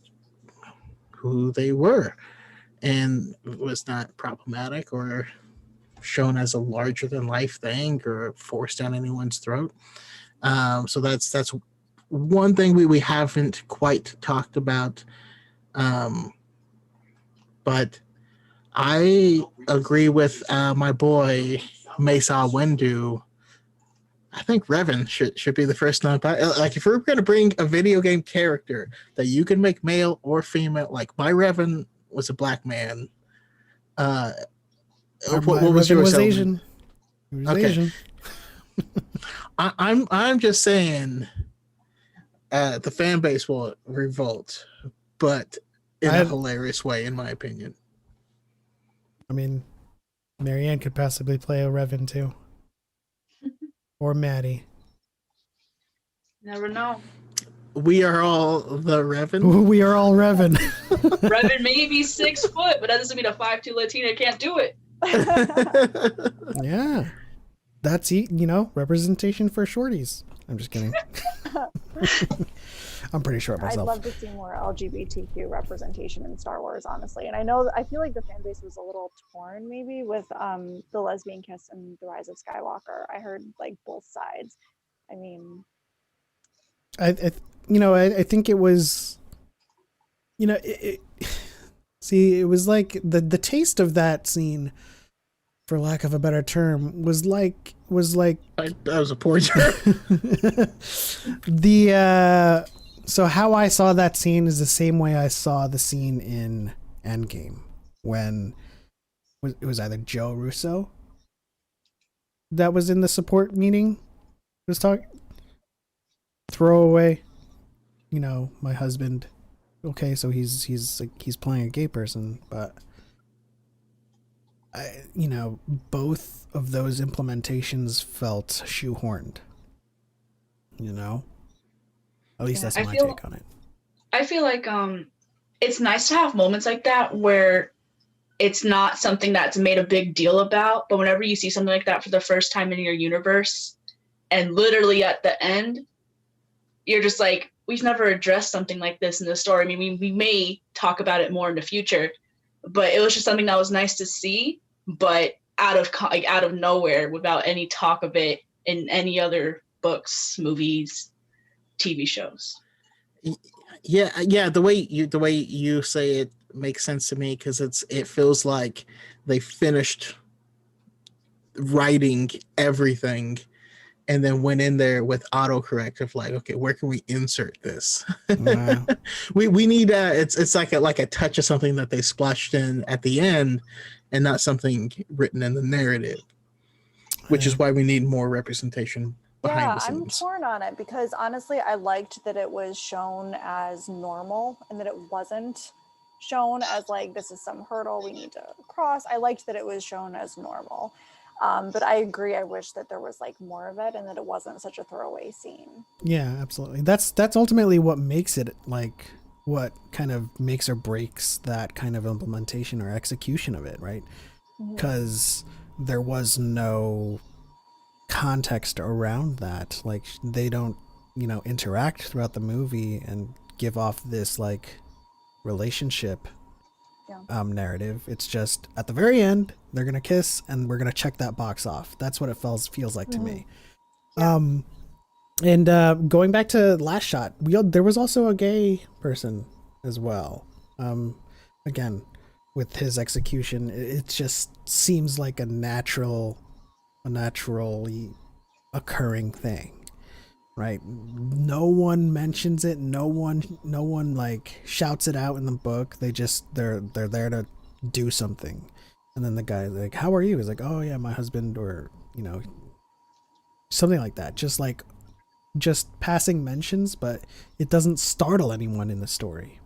who they were. And it was not problematic or shown as a larger than life thing or forced down anyone's throat. So that's one thing we haven't quite talked about. But I agree with my boy Mesa Windu. I think Revan should be the first like, if we're going to bring a video game character that you can make male or female, like my Revan was a black man. What was yours? Was Asian. He was okay. Asian. I'm just saying, the fan base will revolt, but in a hilarious way, in my opinion. I mean, Marianne could possibly play a Revan too. Or Maddie. Never know. We are all the Revan. We are all Revan. Revan may be 6 foot, but that doesn't mean a 5'2" Latina can't do it. Yeah. That's, representation for shorties. I'm just kidding. I'm pretty short myself. I'd love to see more LGBTQ representation in Star Wars, honestly. And I feel like the fan base was a little torn maybe with the lesbian kiss and the Rise of Skywalker. I heard like both sides. I mean, I think it was, see, it was like the taste of that scene, for lack of a better term, was like That was a poor term. So how I saw that scene is the same way I saw the scene in Endgame, when it was either Joe Russo that was in the support meeting, was talking, throw away, my husband. Okay, so he's playing a gay person, but both of those implementations felt shoehorned. At least that's my take on it. I feel like it's nice to have moments like that where it's not something that's made a big deal about, but whenever you see something like that for the first time in your universe, and literally at the end, you're just like, we've never addressed something like this in the story. I mean, we may talk about it more in the future, but it was just something that was nice to see, but out of nowhere, without any talk of it in any other books, movies, TV shows. Yeah. The way you say it makes sense to me, because it feels like they finished writing everything and then went in there with autocorrect of like, okay, where can we insert this? Wow. we need it's like a touch of something that they splashed in at the end, and not something written in the narrative, which is why we need more representation behind the scenes. I'm torn on it, because honestly, I liked that it was shown as normal and that it wasn't shown as like, this is some hurdle we need to cross. I liked that it was shown as normal. But I agree, I wish that there was like more of it and that it wasn't such a throwaway scene. Yeah, absolutely. That's ultimately what makes it, like, what kind of makes or breaks that kind of implementation or execution of it, right? Because there was no context around that. Like, they don't, interact throughout the movie and give off this like relationship narrative. It's just at the very end they're gonna kiss and we're gonna check that box off. That's what it feels like to me. And going back to Last Shot, there was also a gay person as well. Again, with his execution, it just seems like a naturally occurring thing, right? No one mentions it. No one like shouts it out in the book. They're there to do something. And then the guy like, "How are you?" He's like, "Oh yeah, my husband," or something like that. Just passing mentions, but it doesn't startle anyone in the story.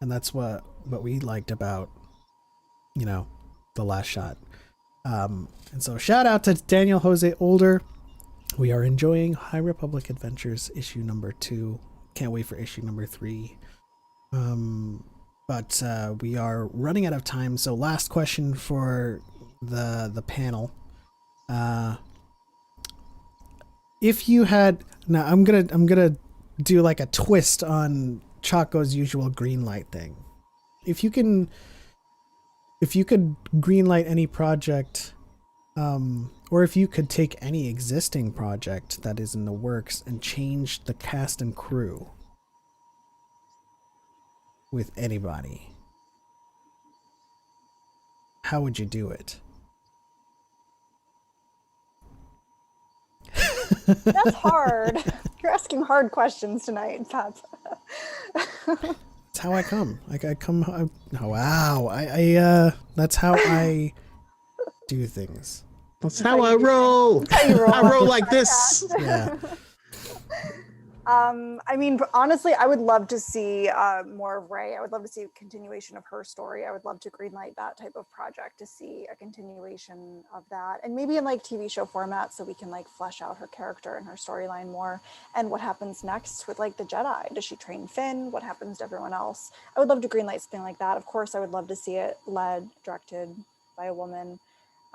And that's what we liked about The Last Shot. And so shout out to Daniel Jose Older. We are enjoying High Republic Adventures issue number 2. Can't wait for issue number 3. But we are running out of time. So last question for the panel. If you had, now I'm gonna do like a twist on Chaco's usual green light thing. If you could green light any project, or if you could take any existing project that is in the works and change the cast and crew with anybody, how would you do it? That's hard. You're asking hard questions tonight, Pep. That's how I come. Like I come. Wow. That's how I do things. That's how I roll. I roll like this. Yeah. I mean, honestly, I would love to see more of Rey. I would love to see a continuation of her story. I would love to greenlight that type of project to see a continuation of that, and maybe in like TV show format, so we can like flesh out her character and her storyline more. And what happens next with like the Jedi? Does she train Finn? What happens to everyone else? I would love to greenlight something like that. Of course, I would love to see it led, directed by a woman.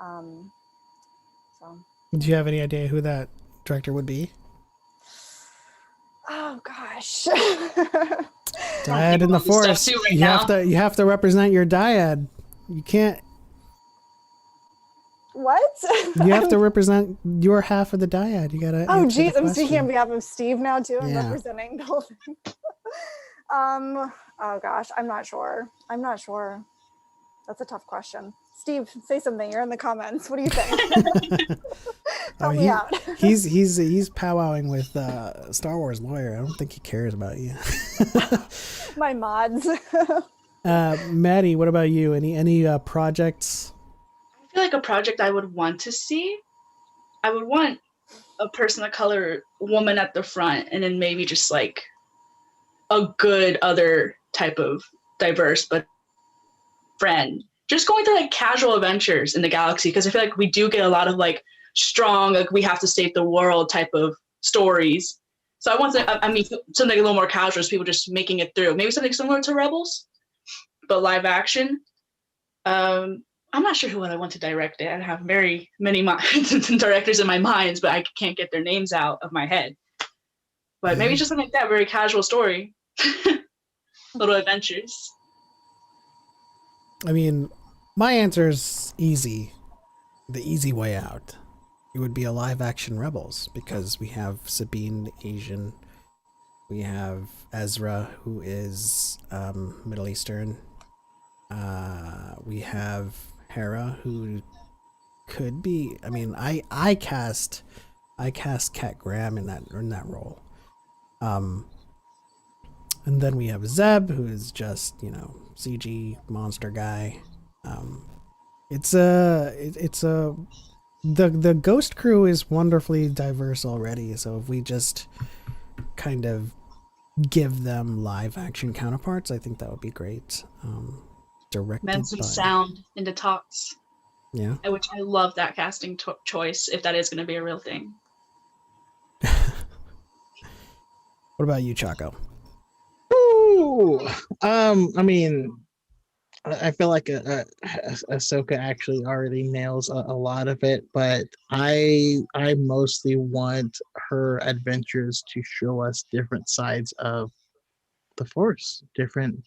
So. Do you have any idea who that director would be? Oh gosh. Dyad in the Force. You have to represent your Dyad. You can't. What? You have to represent your half of the Dyad. You gotta. Oh geez, I'm speaking on behalf of Steve now too. I'm representing the whole thing. Oh gosh, I'm not sure. That's a tough question. Steve, say something. You're in the comments. What do you think? Help me out. He's powwowing with Star Wars lawyer. I don't think he cares about you. My mods. Maddie, what about you? Any projects? I feel like a project I would want to see. I would want a person of color, woman at the front, and then maybe just like a good other type of diverse but friend. Just going through like casual adventures in the galaxy, because I feel like we do get a lot of like strong, like we have to save the world type of stories. So I want something a little more casual, just people just making it through. Maybe something similar to Rebels, but live action. I'm not sure who I want to direct it. I have very many directors in my minds, but I can't get their names out of my head. But maybe just something like that, very casual story. Little adventures. I mean, my answer is easy. The easy way out. It would be a live action Rebels, because we have Sabine, the Asian. We have Ezra, who is Middle Eastern. We have Hera, who could be. I mean, I cast Kat Graham in that role. And then we have Zeb, who is just, CG monster guy. The Ghost crew is wonderfully diverse already, so if we just kind of give them live action counterparts, I think that would be great. Directed some sound into talks. Yeah. Which I love that casting choice, if that is going to be a real thing. What about you, Chaco? Ooh, I mean, I feel like Ahsoka actually already nails a lot of it, but I mostly want her adventures to show us different sides of the Force, different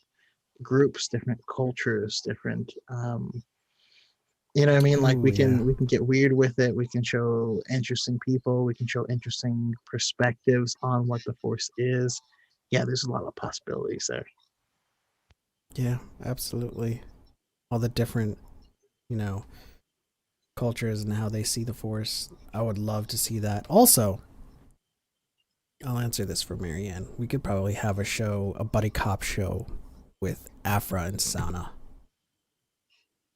groups, different cultures, different you know what I mean? Like we can get weird with it. We can show interesting people. We can show interesting perspectives on what the Force is. Yeah, there's a lot of possibilities there. Yeah, absolutely. All the different, cultures and how they see the Force. I would love to see that. Also, I'll answer this for Marianne. We could probably have a buddy cop show with Afra and Sana.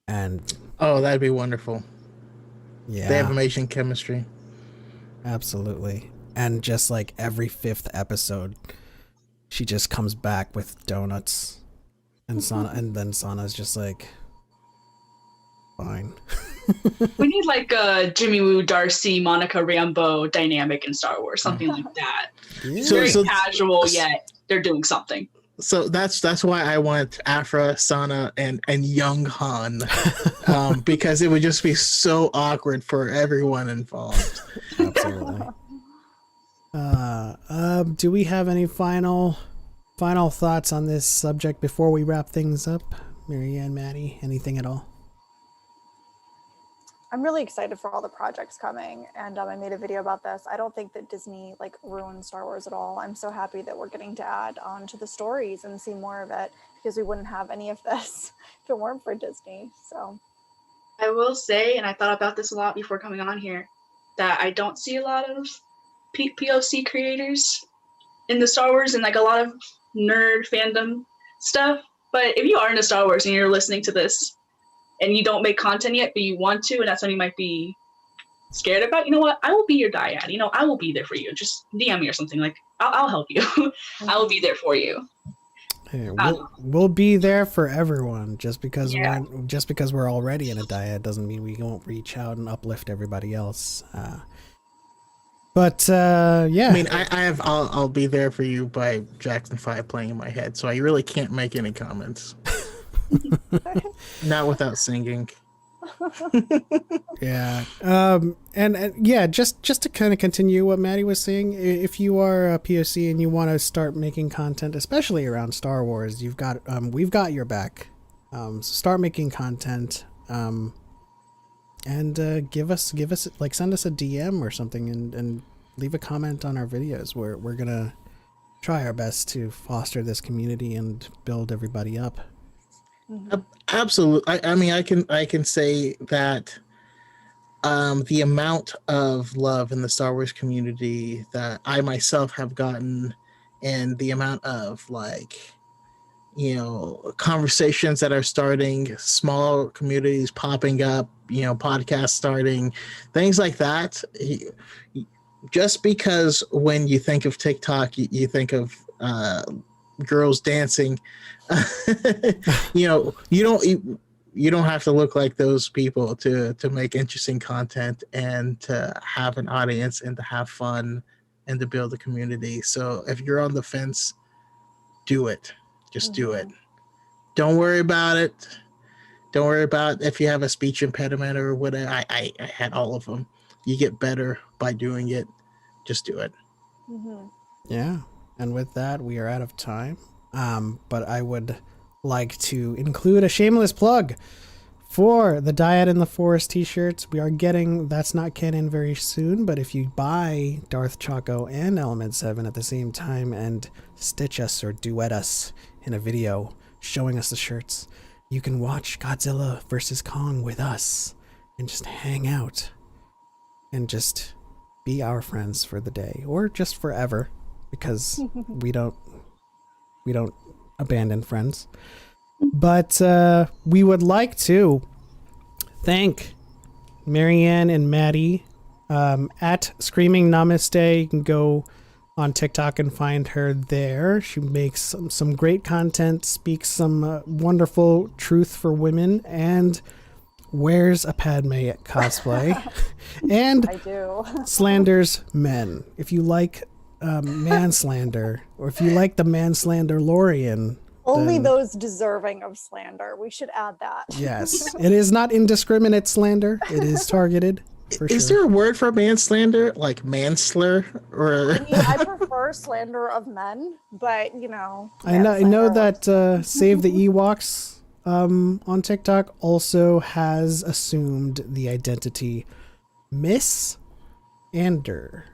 And that'd be wonderful. Yeah. They have amazing chemistry. Absolutely. And just like every 5th episode, she just comes back with donuts, and then Sana's just like, fine. We need like a Jimmy Woo, Darcy, Monica Rambeau dynamic in Star Wars, something like that. Yeah. Very casual, yet they're doing something. So that's why I want Afra, Sana, and young Han, because it would just be so awkward for everyone involved. Absolutely. Do we have any final thoughts on this subject before we wrap things up? Marianne, Maddie, anything at all? I'm really excited for all the projects coming, and I made a video about this. I don't think that Disney ruined Star Wars at all. I'm so happy that we're getting to add on to the stories and see more of it, because we wouldn't have any of this if it weren't for Disney. So I will say, and I thought about this a lot before coming on here, that I don't see a lot of POC creators in the Star Wars and a lot of nerd fandom stuff. But if you are into Star Wars and you're listening to this and you don't make content yet, but you want to, and that's when you might be scared about, you know what, I will be your dyad. You know, I will be there for you. Just DM me or something. Like, I'll help you. I will be there for you. Hey, we'll be there for everyone. Just because Yeah. we're already in a dyad doesn't mean we won't reach out and uplift everybody else. But yeah. I mean, I'll be there for you by Jackson 5 playing in my head, so I really can't make any comments. Not without singing. Yeah. And yeah, just to kind of continue what Maddie was saying, if you are a POC and you want to start making content, especially around Star Wars, we've got your back. So start making content. And give us like, send us a DM or something and leave a comment on our videos. We're gonna try our best to foster this community and build everybody up. Absolutely. I mean, I can say that the amount of love in the Star Wars community that I myself have gotten, and the amount of, like, you know, conversations that are starting, small communities popping up, you know, podcasts starting, things like that. Just because when you think of TikTok, you think of girls dancing, you know, you don't have to look like those people to make interesting content and to have an audience and to have fun and to build a community. So if you're on the fence, do it. Just do it. Don't worry about it. Don't worry about if you have a speech impediment or whatever. I had all of them. You get better by doing it. Just do it. Yeah. And with that, we are out of time. But I would like to include a shameless plug for the Dyad in the Forest t-shirts. We are getting That's Not Canon very soon, but if you buy Darth Chaco and Element 7 at the same time and stitch us or duet us in a video showing us the shirts, you can watch Godzilla versus Kong with us and just hang out and just be our friends for the day or just forever, because we don't abandon friends. But we would like to thank Marianne and Maddie at Screaming Namaste. You can go on TikTok and find her there. She makes some great content, speaks some wonderful truth for women, and wears a Padme at cosplay. And I do. slanders men. If you like manslander, or if you like the Manslanderlorian, Only those deserving of slander. We should add that. yes, it is not indiscriminate slander. It is targeted. Is there a word for manslander, like manslur, or? I mean, I prefer slander of men, but you know. I know that Save the Ewoks on TikTok also has assumed the identity Miss Ander.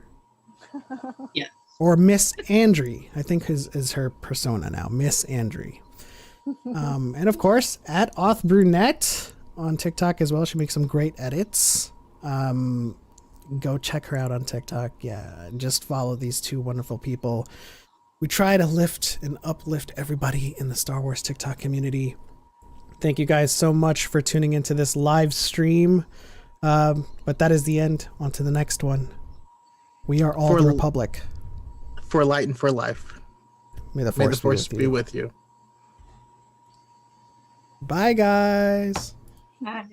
Yeah. Or Miss Andry, I think is her persona now, Miss Andry. And of course, at Auth Brunette on TikTok as well. She makes some great edits. Go check her out on TikTok. Yeah, just follow these two wonderful people. We try to lift and uplift everybody in the Star Wars TikTok community. Thank you guys so much for tuning into this live stream. But that is the end. On to the next one. We are all the Republic. For light and for life. May the Force be with you. Bye, guys. Bye.